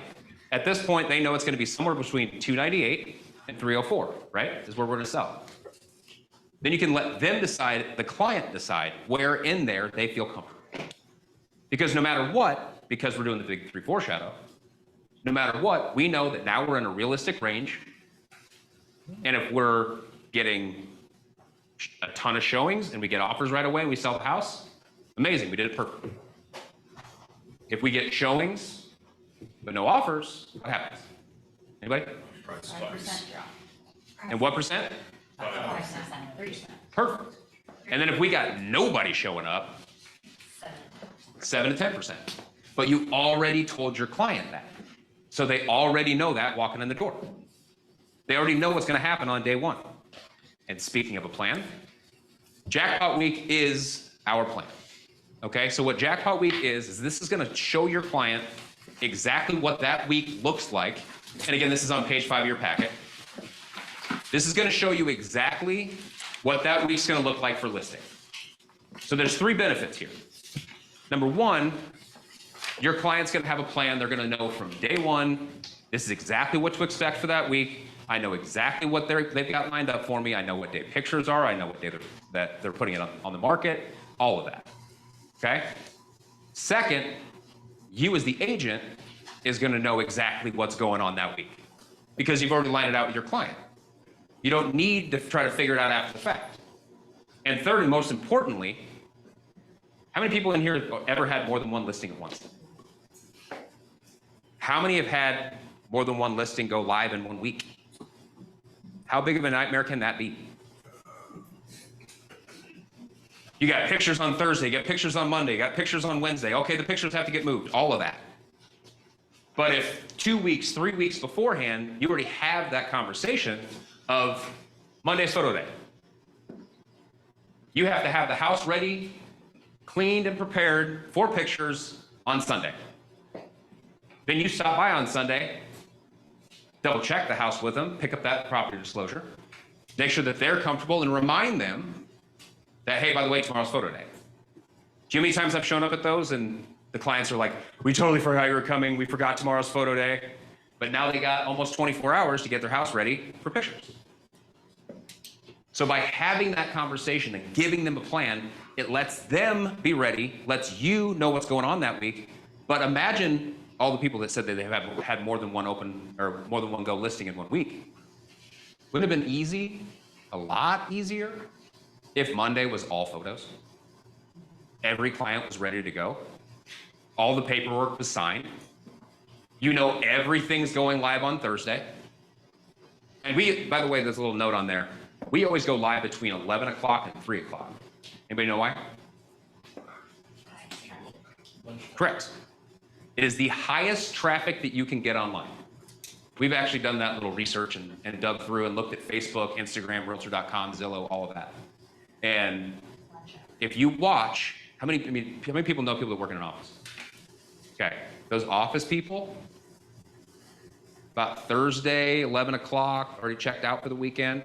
At this point, they know it's going to be somewhere between 298 and 304, right? Is where we're going to sell. Then you can let them decide, the client decide, where in there they feel comfortable. Because no matter what, because we're doing the big 3 foreshadow, no matter what, we know that now we're in a realistic range. And if we're getting a ton of showings and we get offers right away and we sell the house, amazing, we did it perfectly. If we get showings but no offers, what happens? Anybody? Price 5% drop. And what percent? 3%. Perfect. And then if we got nobody showing up, 7 to 10%. But you already told your client that. So they already know that walking in the door. They already know what's going to happen on day one. And speaking of a plan, Jackpot Week is our plan. Okay, so what Jackpot Week is this is going to show your client exactly what that week looks like. And again, this is on page 5 of your packet. This is going to show you exactly what that week's going to look like for listing. So there's 3 benefits here. Number 1, your client's going to have a plan. They're going to know from day 1, this is exactly what to expect for that week. I know exactly what they've got lined up for me. I know what day pictures are. I know what day they're putting it on the market, all of that. Okay? Second, you as the agent is going to know exactly what's going on that week because you've already lined it out with your client. You don't need to try to figure it out after the fact. And third, and most importantly, how many people in here have ever had more than one listing at once? How many have had more than one listing go live in one week? How big of a nightmare can that be? You got pictures on Thursday, you got pictures on Monday, you got pictures on Wednesday. Okay, the pictures have to get moved, all of that. But if 2 weeks, 3 weeks beforehand, you already have that conversation of Monday's photo day. You have to have the house ready, cleaned and prepared for pictures on Sunday. Then you stop by on Sunday, double check the house with them, pick up that property disclosure, make sure that they're comfortable and remind them that, hey, by the way, tomorrow's photo day. Do you know how many times I've shown up at those and the clients are like, we totally forgot you were coming, we forgot tomorrow's photo day, but now they got almost 24 hours to get their house ready for pictures. So by having that conversation and giving them a plan, it lets them be ready, lets you know what's going on that week. But imagine all the people that said that they have had more than one open or more than one go listing in 1 week. Wouldn't it have been easy, a lot easier, if Monday was all photos? Every client was ready to go. All the paperwork was signed. You know everything's going live on Thursday. And we, by the way, there's a little note on there. We always go live between 11 o'clock and 3 o'clock. Anybody know why? Correct. It is the highest traffic that you can get online. We've actually done that little research and dug through and looked at Facebook, Instagram, Realtor.com, Zillow, all of that. And if you watch, how many people know people that work in an office? Okay, those office people, about Thursday, 11 o'clock, already checked out for the weekend.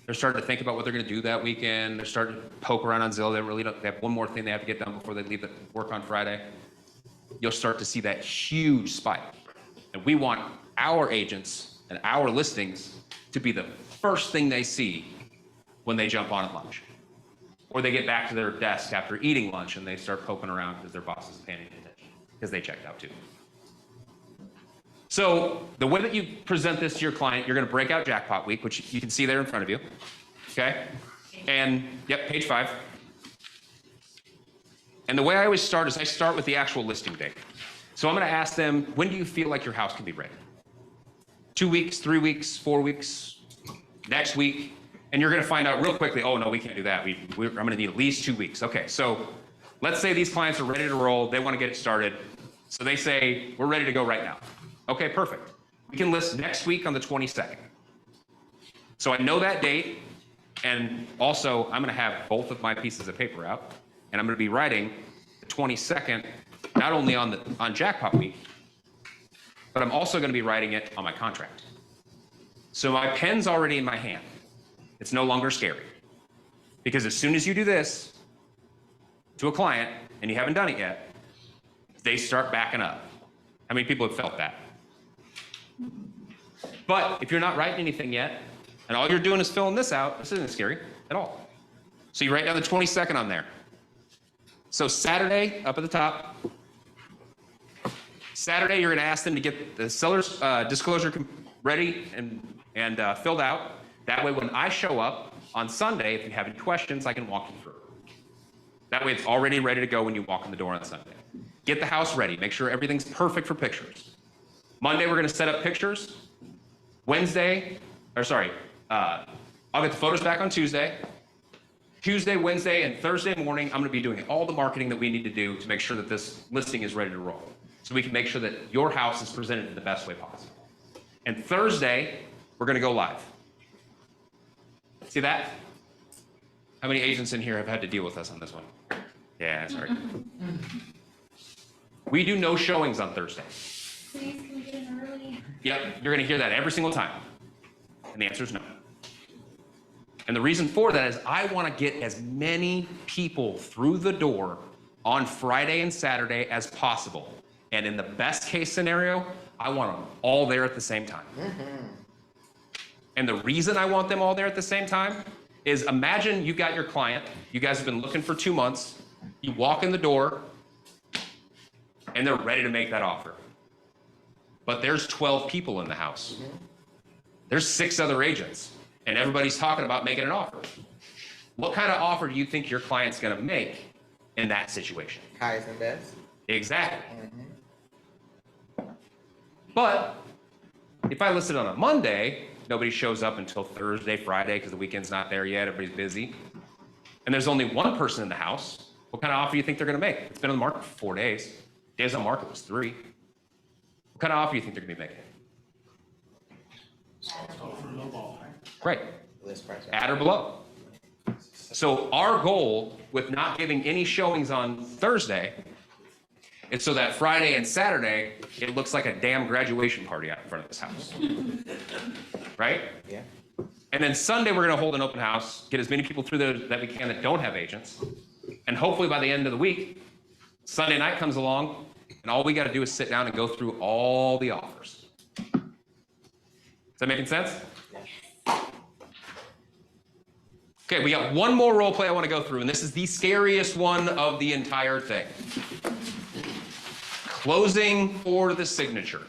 They're starting to think about what they're going to do that weekend. They're starting to poke around on Zillow. They have one more thing they have to get done before they leave work on Friday. You'll start to see that huge spike. And we want our agents and our listings to be the first thing they see when they jump on at lunch. Or they get back to their desk after eating lunch and they start poking around because their boss isn't paying attention because they checked out too. So the way that you present this to your client, you're going to break out Jackpot Week, which you can see there in front of you. Okay? And, yep, page 5. And the way I always start is I start with the actual listing date. So I'm going to ask them, when do you feel like your house can be ready? 2 weeks, 3 weeks, 4 weeks, next week? And you're going to find out real quickly, oh, no, we can't do that. I'm going to need at least 2 weeks. Okay, so let's say these clients are ready to roll. They want to get it started. So they say, we're ready to go right now. Okay, perfect. We can list next week on the 22nd. So I know that date, and also I'm going to have both of my pieces of paper out, and I'm going to be writing the 22nd, not only on Jackpot Week, but I'm also going to be writing it on my contract. So my pen's already in my hand. It's no longer scary. Because as soon as you do this to a client, and you haven't done it yet, they start backing up. How many people have felt that? But if you're not writing anything yet, and all you're doing is filling this out, this isn't scary at all. So you write down the 22nd on there. So Saturday, up at the top, Saturday you're going to ask them to get the seller's disclosure ready and filled out. That way when I show up on Sunday, if you have any questions, I can walk you through. That way it's already ready to go when you walk in the door on Sunday. Get the house ready. Make sure everything's perfect for pictures. Monday, we're going to set up pictures. I'll get the photos back on Tuesday. Tuesday, Wednesday, and Thursday morning, I'm going to be doing all the marketing that we need to do to make sure that this listing is ready to roll. So we can make sure that your house is presented in the best way possible. And Thursday, we're gonna go live. See that? How many agents in here have had to deal with us on this one? Yeah, sorry. We do no showings on Thursday. Please, can we get in early? Yep, you're gonna hear that every single time. And the answer is no. And the reason for that is I wanna get as many people through the door on Friday and Saturday as possible. And in the best case scenario, I want them all there at the same time. And the reason I want them all there at the same time is imagine you got your client, you guys have been looking for 2 months, you walk in the door, and they're ready to make that offer. But there's 12 people in the house. There's 6 other agents, and everybody's talking about making an offer. What kind of offer do you think your client's gonna make in that situation? Highest and best. Exactly. But if I list it on a Monday, nobody shows up until Thursday, Friday, because the weekend's not there yet, everybody's busy, and there's only one person in the house, what kind of offer do you think they're gonna make? It's been on the market for 4 days. Days on market was 3. What kind of offer do you think they're gonna be making? Right. List price. At or below. So our goal with not giving any showings on Thursday is so that Friday and Saturday, it looks like a damn graduation party out in front of this house. Right? Yeah. And then Sunday, we're gonna hold an open house, get as many people through there that we can that don't have agents. And hopefully by the end of the week, Sunday night comes along, and all we gotta do is sit down and go through all the offers. Is that making sense? Okay, we got one more role play I wanna go through, and this is the scariest one of the entire thing. Closing for the signature.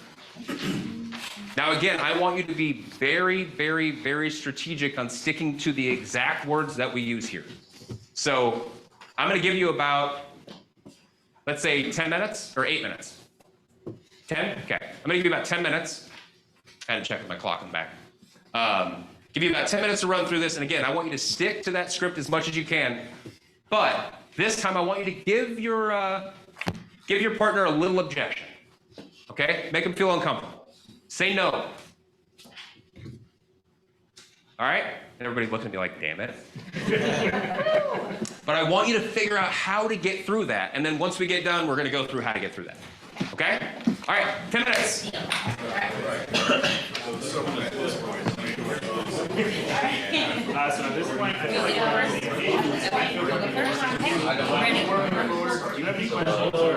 Now again, I want you to be very, very, very strategic on sticking to the exact words that we use here. So I'm gonna give you about, let's say 10 minutes or 8 minutes. 10? Okay, I'm gonna give you about 10 minutes. I had to check my clock in the back. Give you about 10 minutes to run through this, and again, I want you to stick to that script as much as you can, but this time I want you to give your partner a little objection, okay? Make them feel uncomfortable. Say no. All right? And everybody's looking at me like, damn it. But I want you to figure out how to get through that, and then once we get done, we're gonna go through how to get through that, okay? All right, 10 minutes. So at this point, I feel like we're in the do you have any questions or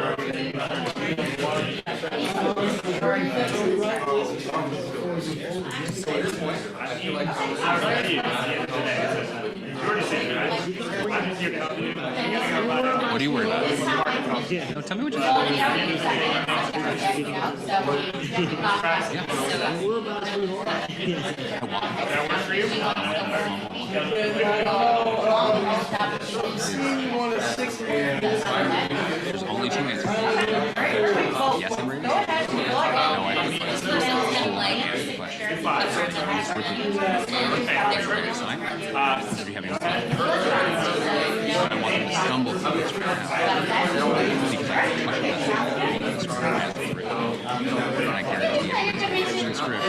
I feel like I'm ready at the end of the day. You already said that. I'm just here to help you. What are you worried about? No, tell me what you're That works for you? There's only 2 answers. Yes, I'm ready. No, I have I want them to stumble through this right now. Because I have a question that's and I guarantee it's in script.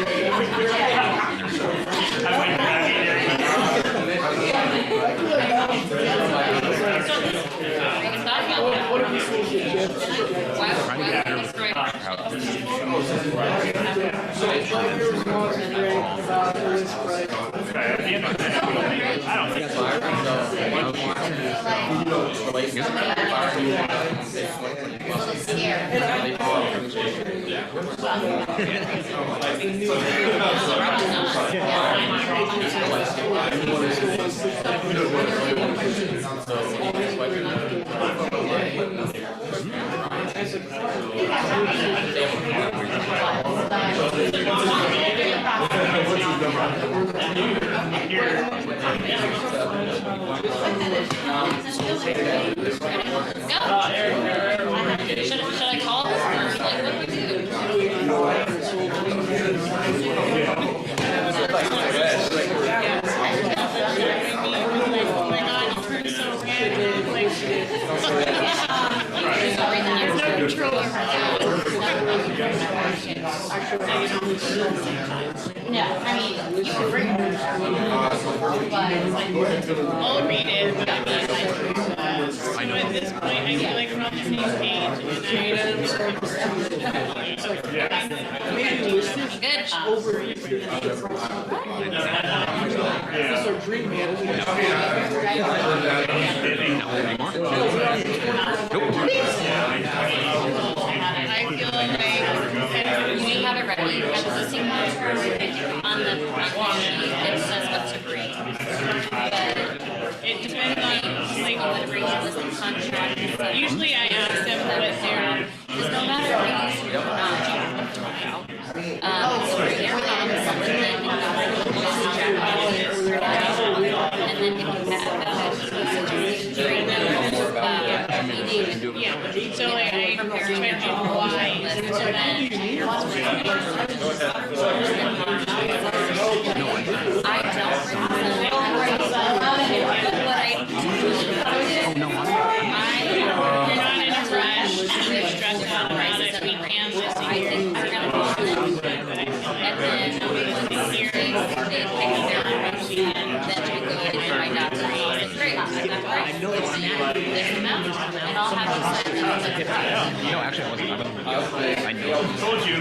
Should I call this or like what do we do? No, Yeah, I mean, you were free. I'll read it, but I mean, so at this point, I feel like we're on the same page, Good. I feel like You have it ready. I was listening on the sheet. It says what to bring. it depends on, like, What to bring is the contract. usually I ask them what their, Because no matter what you do or not, so they're on something that and then you can have yeah, so like I try to do why, so then I don't what I do. you're not in a rush, you're stressed out about it, we can this I year. think they're gonna be and then here they pick their price and then we go and my doctor. It's great. This amount, and I'll have to sign them. No, actually, I wasn't. I know. Told you.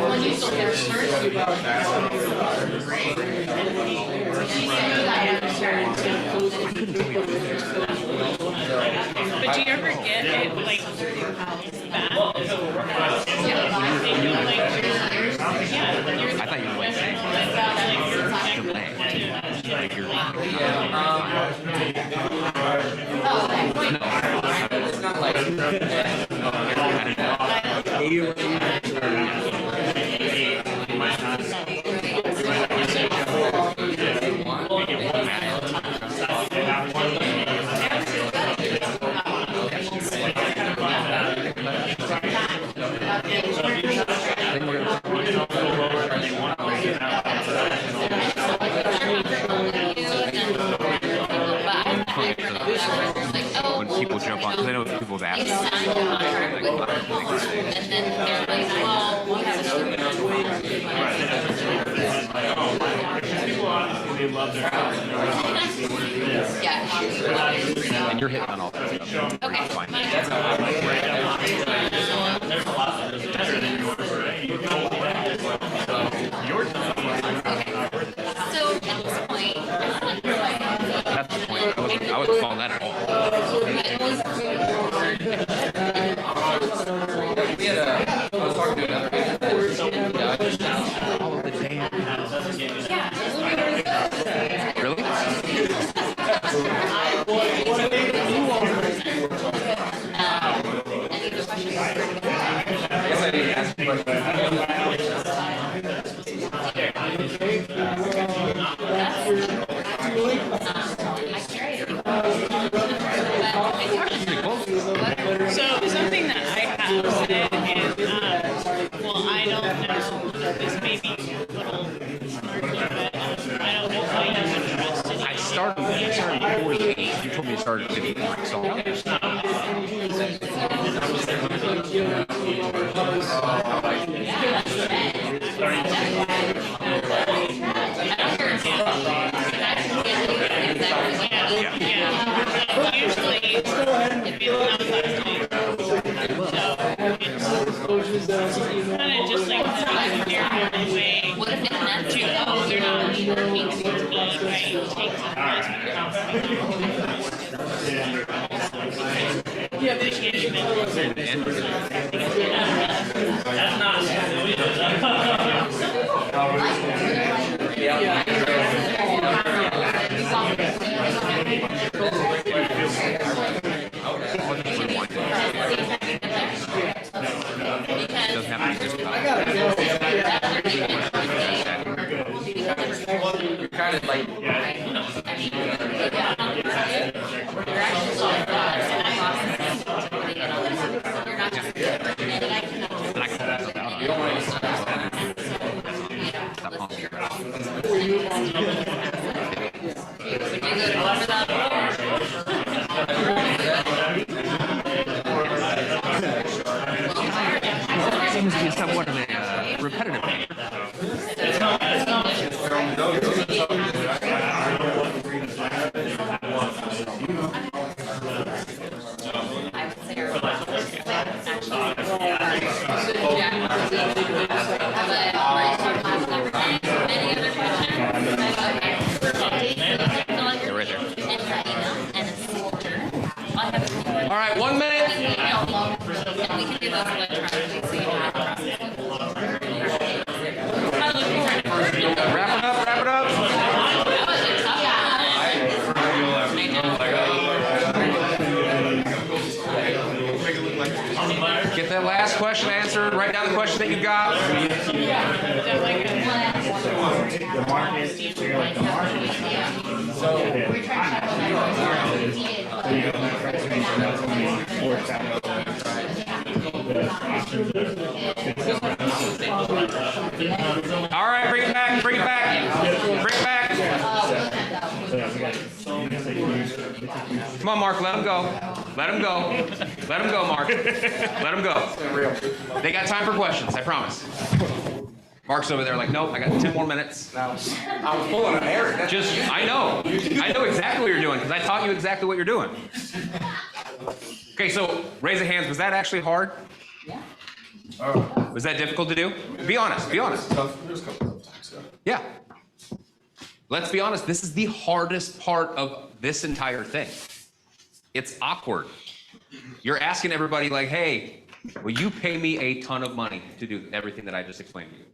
When you still get But do you ever get it like bad? I thought you were like saying delay. Like you're No, it's not like. when people jump on, because I know people's apps. and then they're like, well, we have They love their house. yeah. And you're hitting on all that stuff. Okay. It's fine. So at this point, That's the point. I wasn't following that at all. We had I was talking to another agent All of the damn. Really? I guess I didn't ask you So something that I have said is, well, I don't know, this may be a little snarky, but I don't know why you would trust it. I started before you. You told me to start at 50. So Usually, if it's not last week, so it's kind of just like their way what if it's not to, oh, they're not working towards me, right? Take some yeah, they can't even. That's not. it doesn't have to be just about. you're kind of like. Then I can pull stuff out on it. Stop calling me your seems to be somewhat of a repetitive nature. They're right there. All right, 1 minute. Wrap it up, wrap it up. Get that last question answered. Write down the question that you got. All right, bring it back, bring it back, bring it back. Come on, Mark, let him go. Let him go. Let him go, Mark. Let him go. They got time for questions, I promise. Mark's over there like, nope, I got 10 more minutes. I was pulling an Eric. I know exactly what you're doing because I taught you exactly what you're doing. Okay, so raise of hands, was that actually hard? Yeah. Was that difficult to do? Be honest, be honest. There's a couple of times, Yeah. Let's be honest, this is the hardest part of this entire thing. It's awkward. You're asking everybody like, hey, will you pay me a ton of money to do everything that I just explained to you?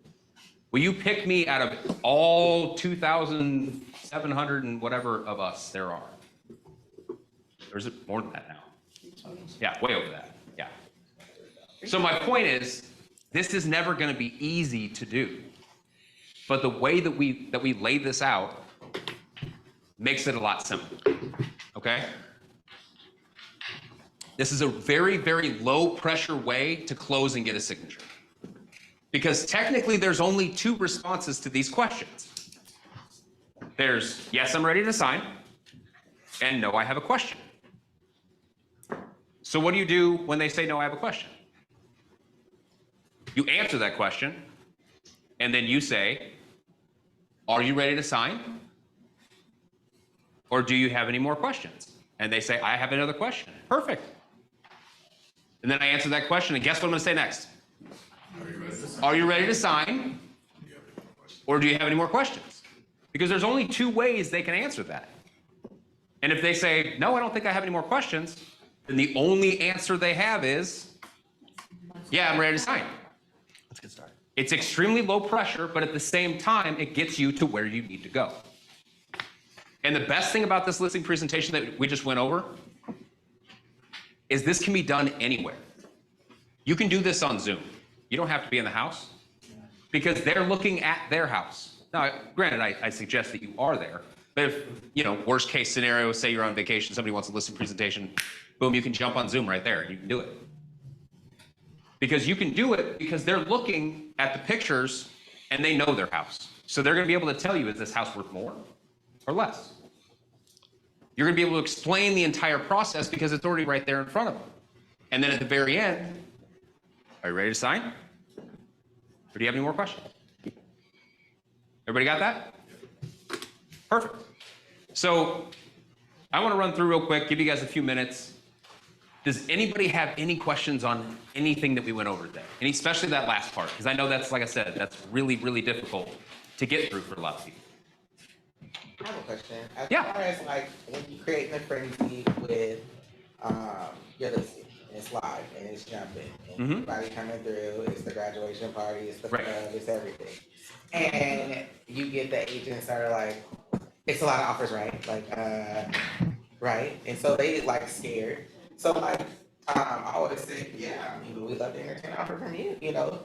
Will you pick me out of all 2,700 and whatever of us there are? There's more than that now. Yeah, way over that. Yeah. So my point is, this is never going to be easy to do. But the way that we lay this out makes it a lot simpler. Okay? This is a very, very low pressure way to close and get a signature. Because technically there's only two responses to these questions. There's yes, I'm ready to sign, and no, I have a question. So what do you do when they say no, I have a question? You answer that question, and then you say, are you ready to sign? Or do you have any more questions? And they say, I have another question. Perfect. And then I answer that question, and guess what I'm going to say next? Are you ready to sign? Or do you have any more questions? Because there's only two ways they can answer that. And if they say, no, I don't think I have any more questions, then the only answer they have is, yeah, I'm ready to sign. Let's get started. It's extremely low pressure, but at the same time, it gets you to where you need to go. And the best thing about this listing presentation that we just went over is this can be done anywhere. You can do this on Zoom. You don't have to be in the house because they're looking at their house. Now, granted, I suggest that you are there, but if, worst case scenario, say you're on vacation, somebody wants a listing presentation, boom, you can jump on Zoom right there and you can do it. Because you can do it because they're looking at the pictures and they know their house. So they're going to be able to tell you, is this house worth more or less? You're going to be able to explain the entire process because it's already right there in front of them. And then at the very end, are you ready to sign? Or do you have any more questions? Everybody got that? Perfect. So I want to run through real quick, give you guys a few minutes. Does anybody have any questions on anything that we went over today? And especially that last part, because I know that's, like I said, that's really, really difficult to get through for a lot of people. I have a question. As Yeah. far as like when you create the frenzy with your listing, and it's live and it's jumping, and everybody coming through, it's the graduation party, it's the club, it's everything. And you get the agents that are like, it's a lot of offers, right? Like, right? And so they like scared. So like, I always say, yeah, I mean, we'd love to entertain an offer from you,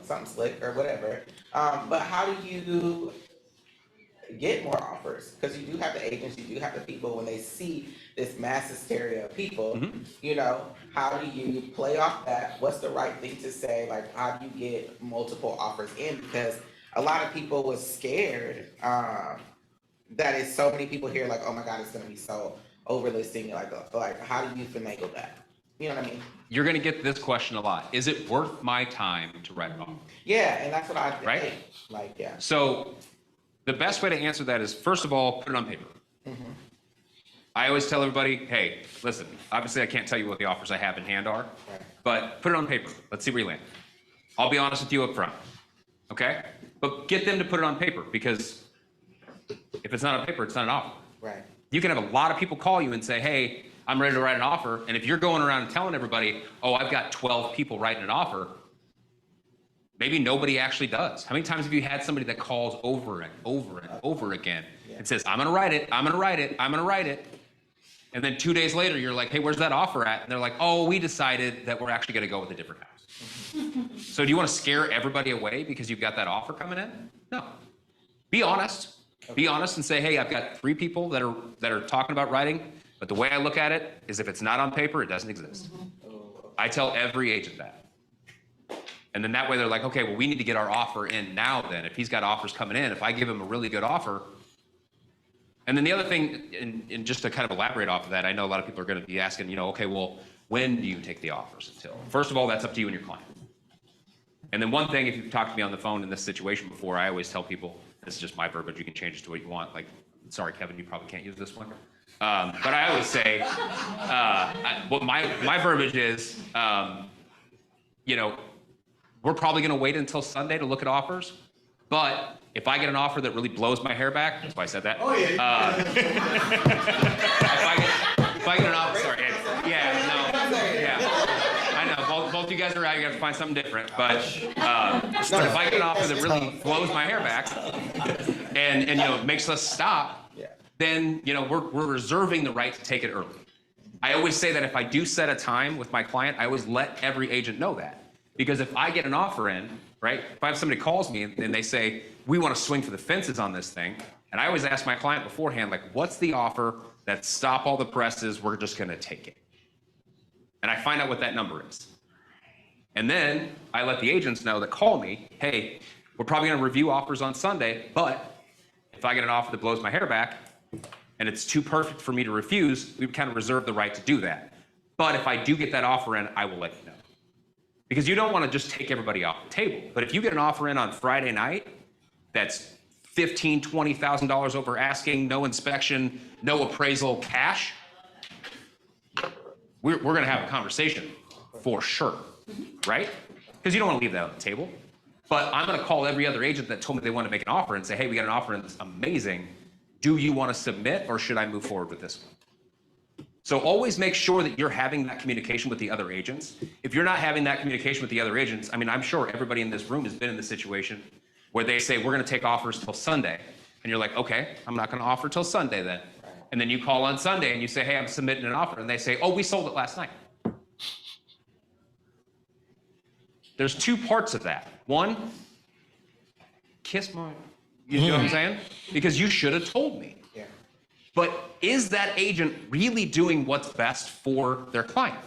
something slick or whatever. But how do you get more offers? Because you do have the agents, you do have the people, when they see this mass hysteria of people, how do you play off that? What's the right thing to say? Like, how do you get multiple offers in? Because a lot of people was scared that is so many people here like, oh my God, it's gonna be so overlisting. Like how do you finagle that? You know what I mean? You're going to get this question a lot. Is it worth my time to write an offer? Yeah, and that's what I Right? think. Like, yeah. So the best way to answer that is, first of all, put it on paper. I always tell everybody, hey, listen, obviously I can't tell you what the offers I have in hand are, Right. but put it on paper. Let's see where you land. I'll be honest with you up front, okay? But get them to put it on paper, because if it's not on paper, it's not an offer. Right. You can have a lot of people call you and say, hey, I'm ready to write an offer. And if you're going around and telling everybody, oh, I've got 12 people writing an offer, maybe nobody actually does. How many times have you had somebody that calls over and over and over again and says, I'm gonna write it, I'm gonna write it, I'm gonna write it. And then 2 days later, you're like, hey, where's that offer at? And they're like, oh, we decided that we're actually gonna go with a different house. So do you wanna scare everybody away because you've got that offer coming in? No. Be honest. Be honest and say, hey, I've got 3 people that are talking about writing, but the way I look at it is if it's not on paper, it doesn't exist. I tell every agent that. And then that way they're like, okay, well, we need to get our offer in now then. If he's got offers coming in, if I give him a really good offer. And then the other thing, and just to kind of elaborate off of that, I know a lot of people are going to be asking, okay, well, when do you take the offers until? First of all, that's up to you and your client. And then one thing, if you've talked to me on the phone in this situation before, I always tell people, this is just my verbiage, you can change it to what you want. Like, sorry, Kevin, you probably can't use this one. But I always say, what my verbiage is, we're probably going to wait until Sunday to look at offers. But if I get an offer that really blows my hair back, that's why I said that. Oh, yeah. If I get an offer, sorry, I know, both you guys are right, you have to find something different. But if I get an offer that really blows my hair back and makes us stop, then we're reserving the right to take it early. I always say that if I do set a time with my client, I always let every agent know that. Because if I get an offer in, right, if I have somebody calls me and they say, we want to swing for the fences on this thing, and I always ask my client beforehand, like, what's the offer that stop all the presses, we're just going to take it. And I find out what that number is. And then I let the agents know that call me, hey, we're probably going to review offers on Sunday, but if I get an offer that blows my hair back and it's too perfect for me to refuse, we kind of reserve the right to do that. But if I do get that offer in, I will let you know. Because you don't want to just take everybody off the table. But if you get an offer in on Friday night that's $15,000, $20,000 over asking, no inspection, no appraisal, cash, we're going to have a conversation for sure, right? Because you don't want to leave that on the table. But I'm going to call every other agent that told me they want to make an offer and say, hey, we got an offer and it's amazing. Do you want to submit or should I move forward with this one? So always make sure that you're having that communication with the other agents. If you're not having that communication with the other agents, I mean, I'm sure everybody in this room has been in the situation where they say, we're going to take offers till Sunday. And you're like, okay, I'm not going to offer till Sunday then. And then you call on Sunday and you say, hey, I'm submitting an offer. And they say, oh, we sold it last night. There's 2 parts of that. One, kiss my, you know what I'm saying? Because you should have told me. Yeah. But is that agent really doing what's best for their client?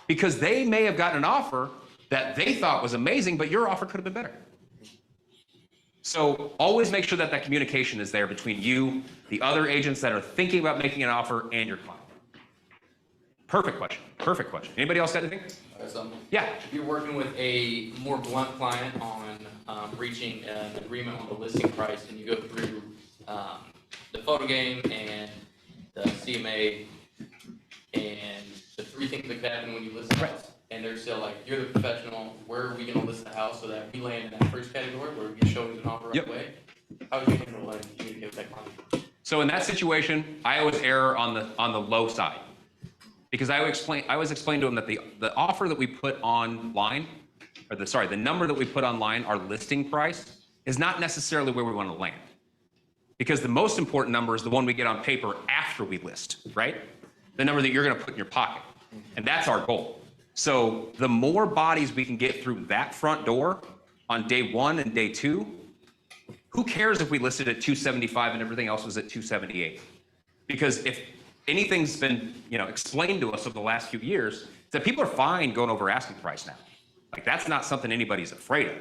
Because they may have gotten an offer that they thought was amazing, but your offer could have been better. So always make sure that that communication is there between you, the other agents that are thinking about making an offer, and your client. Perfect question. Perfect question. Anybody else got anything? Yeah. If you're working with a more blunt client on reaching an agreement on the listing price, and you go through the photo game and the CMA and the 3 things that can happen when you list a house, and they're still like, you're the professional, where are we going to list the house so that we land in that first category where we can show you an offer right away? How would you handle and communicate with that client? So in that situation, I always err on the low side. Because I always explain to them that the offer that we put online, or the number that we put online, our listing price, is not necessarily where we want to land. Because the most important number is the one we get on paper after we list, right? The number that you're going to put in your pocket. And that's our goal. So the more bodies we can get through that front door on day 1 and day 2, who cares if we listed at 275 and everything else was at 278? Because if anything's been, explained to us over the last few years, that people are fine going over asking price now. Like, that's not something anybody's afraid of.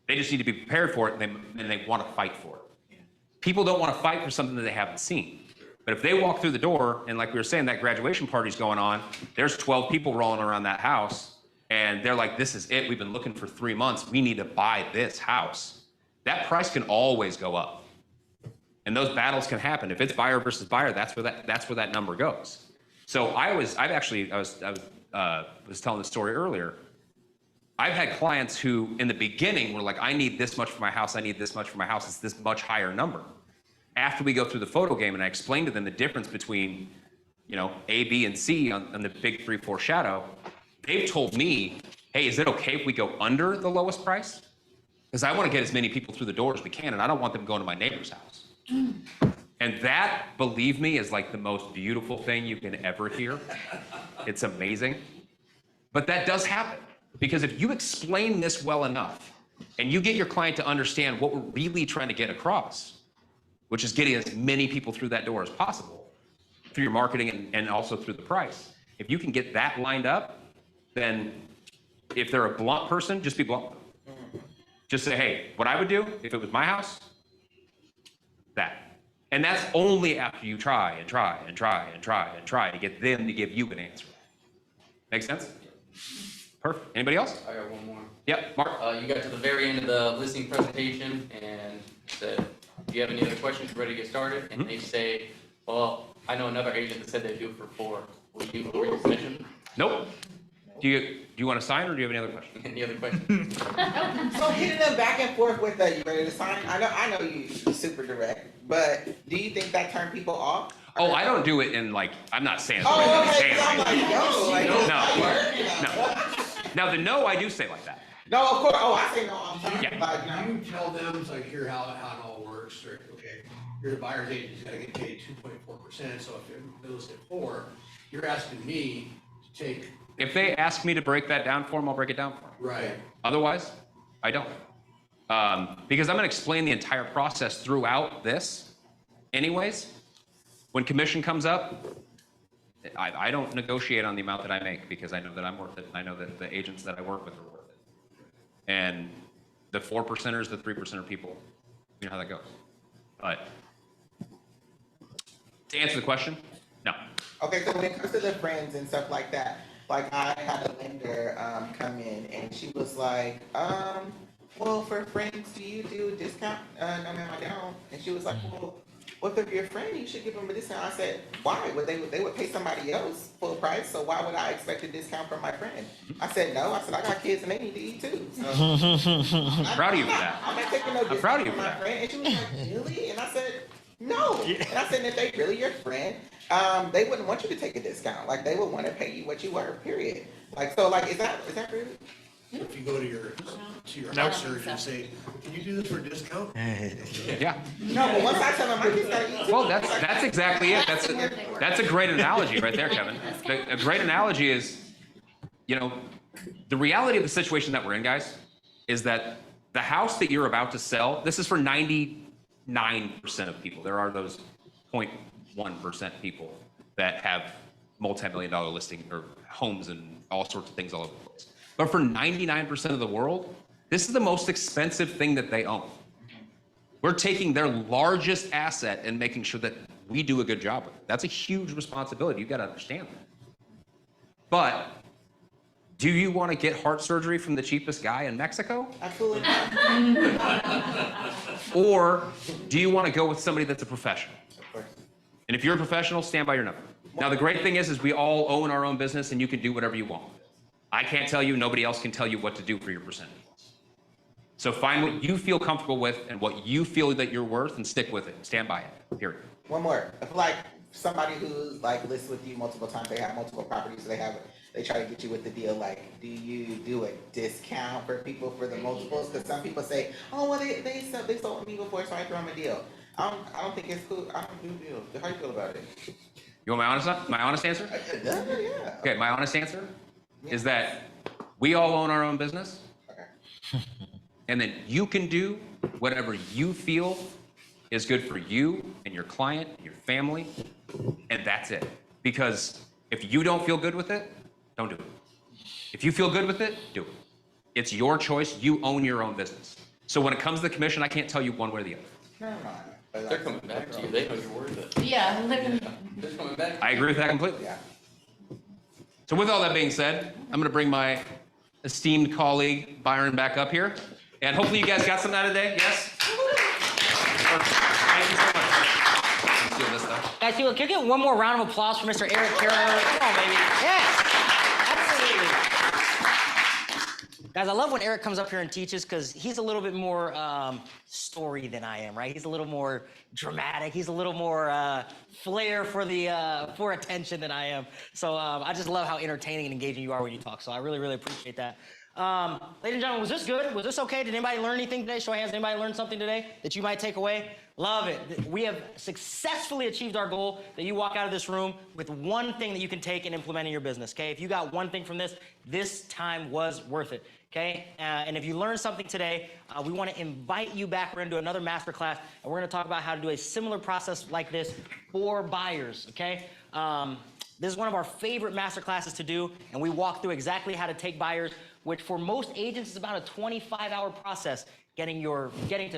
They just need to be prepared for it, and they want to fight for it. People don't want to fight for something that they haven't seen. But But if they walk through the door and like we were saying, that graduation party's going on, there's 12 people rolling around that house and they're like, this is it. We've been looking for 3 months. We need to buy this house. That price can always go up. And those battles can happen. If it's buyer versus buyer, that's where that number goes. So I was telling the story earlier. I've had clients who in the beginning were like, I need this much for my house. I need this much for my house. It's this much higher number. After we go through the photo game and I explain to them the difference between, A, B, and C on the big 3-4 shadow, they've told me, hey, is it okay if we go under the lowest price? Because I want to get as many people through the door as we can, and I don't want them going to my neighbor's house. And that, believe me, is like the most beautiful thing you can ever hear. It's amazing. But that does happen. Because if you explain this well enough, and you get your client to understand what we're really trying to get across, which is getting as many people through that door as possible, through your marketing and also through the price. If you can get that lined up, then if they're a blunt person, just be blunt. Just say, hey, what I would do if it was my house, that. And that's only after you try and try and try and try and try to get them to give you an answer. Make sense? Perfect. Anybody else? I got one more. Yep, Mark. You got to the very end of the listing presentation and said, do you have any other questions? Ready to get started? And they say, well, I know another agent that said they do it for 4. Were you finishing? Nope. Do you want to sign or do you have any other questions? Any other questions? So hitting them back and forth with you ready to sign? I know you super direct, but do you think that turned people off? Oh, I don't do it in like, I'm not saying. Oh, okay. saying I'm like, yo, like, no. Now the no, I do say like that. No, of course. Oh, I say no all the time. Yeah. Like, no. You tell them, it's like, here how it all works, or, okay, you're the buyer's agent, you gotta get paid 2.4%, so if they're listed at 4, you're asking me to take. If they ask me to break that down for them, I'll break it down for them. Right. Otherwise, I don't. Because I'm going to explain the entire process throughout this anyways. When commission comes up, I don't negotiate on the amount that I make because I know that I'm worth it. And I know that the agents that I work with are worth it. And the 4%ers, the 3%er people, you know how that goes. But to answer the question, no. Okay, so when it comes to the friends and stuff like that, like I had a lender come in and she was like, well, for friends, do you do a discount? No, ma'am, I don't. And she was like, well, if they're your friend, you should give them a discount. I said, why? They would pay somebody else full price, so why would I expect a discount from my friend? I said, no. I said, I got kids and they need to eat too. So, I'm proud of you for that. I'm not taking no discount proud of you from for my that. friend. And she was like, really? And I said, no. And I said, if they really your friend, they wouldn't want you to take a discount. Like they would want to pay you what you were, period. Like, so like, is that really? If you go to your house surgeon and say, can you do this for a discount? Yeah. No, but once I tell them my kids gotta eat too. Well, that's exactly it. That's a great analogy right there, Kevin. A great analogy is, the reality of the situation that we're in, guys, is that the house that you're about to sell, this is for 99% of people. There are those 0.1% people that have multi-million-dollar listing or homes and all sorts of things all over the place. But for 99% of the world, this is the most expensive thing that they own. We're taking their largest asset and making sure that we do a good job with it. That's a huge responsibility. You've got to understand that. But do you want to get heart surgery from the cheapest guy in Mexico? Absolutely not. Or do you want to go with somebody that's a professional? Of course. And if you're a professional, stand by your number. Now, the great thing is we all own our own business and you can do whatever you want. I can't tell you, nobody else can tell you what to do for your percentage. So find what you feel comfortable with and what you feel that you're worth and stick with it. Stand by it, period. One more. If like somebody who's like lists with you multiple times, they have multiple properties, they try to get you with the deal. Like, do you do a discount for people for the multiples? Because some people say, oh, well, they sold me before, so I throw them a deal. I don't think it's cool. I don't do deals. How do you feel about it? You want my honest answer? Yeah. Okay, my honest answer is that we all own our own business. Okay. And then you can do whatever you feel is good for you and your client and your family, and that's it. Because if you don't feel good with it, don't do it. If you feel good with it, do it. It's your choice. You own your own business. So when it comes to the commission, I can't tell you one way or the other. No. But They're like, coming back to you, they know you're worth it. Yeah, They're coming back. I agree with that completely. Yeah. So with all that being said, I'm going to bring my esteemed colleague Byron back up here, and hopefully you guys got something out of today. Yes. Thank you so much. Let's do this stuff. Guys, can we get one more round of applause for Mr. Eric Carroll? Come on, baby. Yes, absolutely. Guys, I love when Eric comes up here and teaches because he's a little bit more story than I am, right? He's a little more dramatic. He's a little more flair for attention than I am. So I just love how entertaining and engaging you are when you talk. So I really, really appreciate that. Ladies and gentlemen, was this good? Was this okay? Did anybody learn anything today? Show of hands. Anybody learn something today that you might take away? Love it. We have successfully achieved our goal that you walk out of this room with one thing that you can take and implement in your business, okay? If you got one thing from this time was worth it, okay? And if you learned something today, we want to invite you back. We're going to do another masterclass, and we're going to talk about how to do a similar process like this for buyers, okay? This is one of our favorite masterclasses to do, and we walk through exactly how to take buyers, which for most agents is about a 25-hour process. Getting to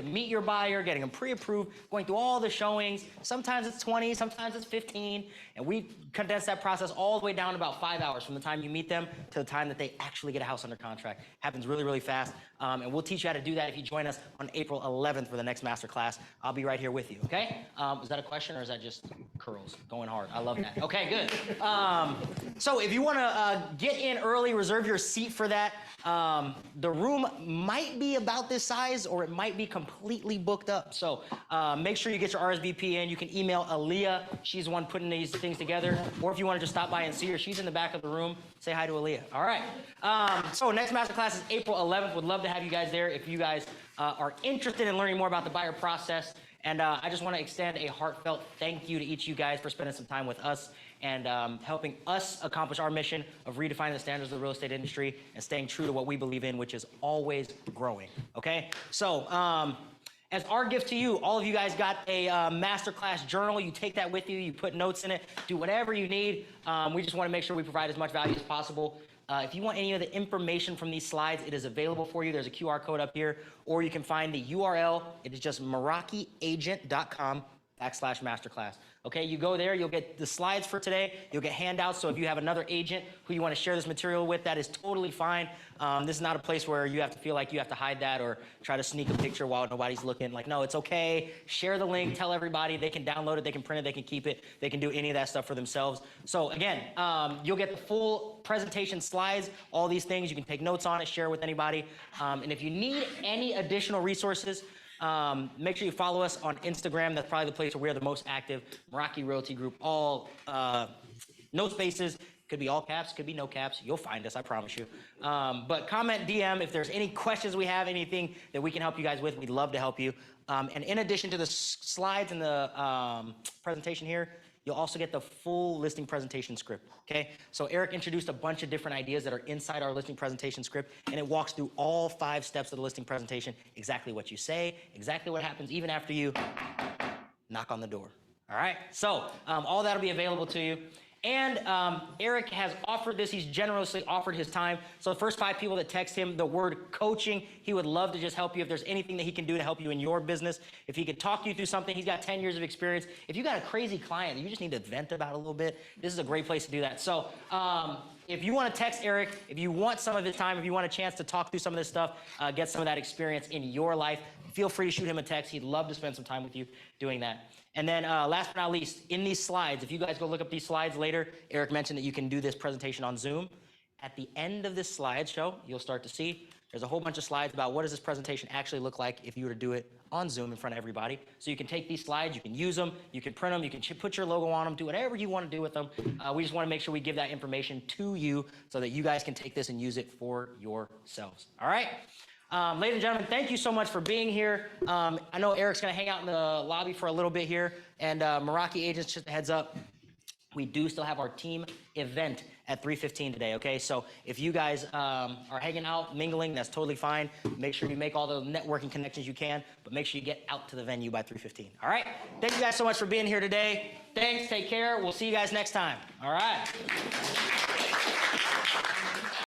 meet your buyer, getting them pre-approved, going through all the showings. Sometimes it's 20, sometimes it's 15, and we condense that process all the way down to about 5 hours from the time you meet them to the time that they actually get a house under contract. Happens really, really fast, and we'll teach you how to do that if you join us on April 11th for the next masterclass. I'll be right here with you, okay? Is that a question or is that just curls? Going hard. I love that. Okay, good. So if you want to get in early, reserve your seat for that. The room might be about this size or it might be completely booked up. So make sure you get your RSVP in. You can email Aaliyah. She's the one putting these things together. Or if you want to just stop by and see her, she's in the back of the room. Say hi to Aaliyah. All right. So next masterclass is April 11th. Would love to have you guys there if you guys are interested in learning more about the buyer process. And I just want to extend a heartfelt thank you to each of you guys for spending some time with us and helping us accomplish our mission of redefining the standards of the real estate industry and staying true to what we believe in, which is always growing, okay? So as our gift to you, all of you guys got a masterclass journal. You take that with you, you put notes in it, do whatever you need. We just want to make sure we provide as much value as possible. If you want any of the information from these slides, it is available for you. There's a QR code up here, or you can find the URL. It is just MerakiAgent.com/masterclass. Okay, you go there, you'll get the slides for today, you'll get handouts, so if you have another agent who you want to share this material with, that is totally fine. This is not a place where you have to feel like you have to hide that or try to sneak a picture while nobody's looking. Like, no, it's okay. Share the link, tell everybody. They can download it, they can print it, they can keep it, they can do any of that stuff for themselves. So again, you'll get the full presentation slides, all these things. You can take notes on it, share it with anybody. And if you need any additional resources, make sure you follow us on Instagram. That's probably the place where we're the most active. Meraki Realty Group, all no spaces. Could be all caps, could be no caps. You'll find us, I promise you. But comment, DM, if there's any questions we have, anything that we can help you guys with, we'd love to help you. And in addition to the slides and the presentation here, you'll also get the full listing presentation script, okay? So Eric introduced a bunch of different ideas that are inside our listing presentation script, and it walks through all 5 steps of the listing presentation, exactly what you say, exactly what happens even after you knock on the door, all right? So all that'll be available to you. And Eric has offered this. He's generously offered his time. So the first 5 people that text him the word coaching, he would love to just help you. If there's anything that he can do to help you in your business, if he could talk you through something, he's got 10 years of experience. If you got a crazy client that you just need to vent about a little bit, this is a great place to do that. So if you want to text Eric, if you want some of his time, if you want a chance to talk through some of this stuff, get some of that experience in your life, feel free to shoot him a text. He'd love to spend some time with you doing that. And then last but not least, in these slides, if you guys go look up these slides later, Eric mentioned that you can do this presentation on Zoom. At the end of this slideshow, you'll start to see there's a whole bunch of slides about what does this presentation actually look like if you were to do it on Zoom in front of everybody. So you can take these slides, you can use them, you can print them, you can put your logo on them, do whatever you want to do with them. We just want to make sure we give that information to you so that you guys can take this and use it for yourselves. All right? Ladies and gentlemen, thank you so much for being here. I know Eric's going to hang out in the lobby for a little bit here. And Meraki agents, just a heads up, we do still have our team event at 3:15 today, okay? So if you guys are hanging out, mingling, that's totally fine. Make sure you make all the networking connections you can, but make sure you get out to the venue by 3:15, all right? Thank you guys so much for being here today. Thanks, take care. We'll see you guys next time, all right?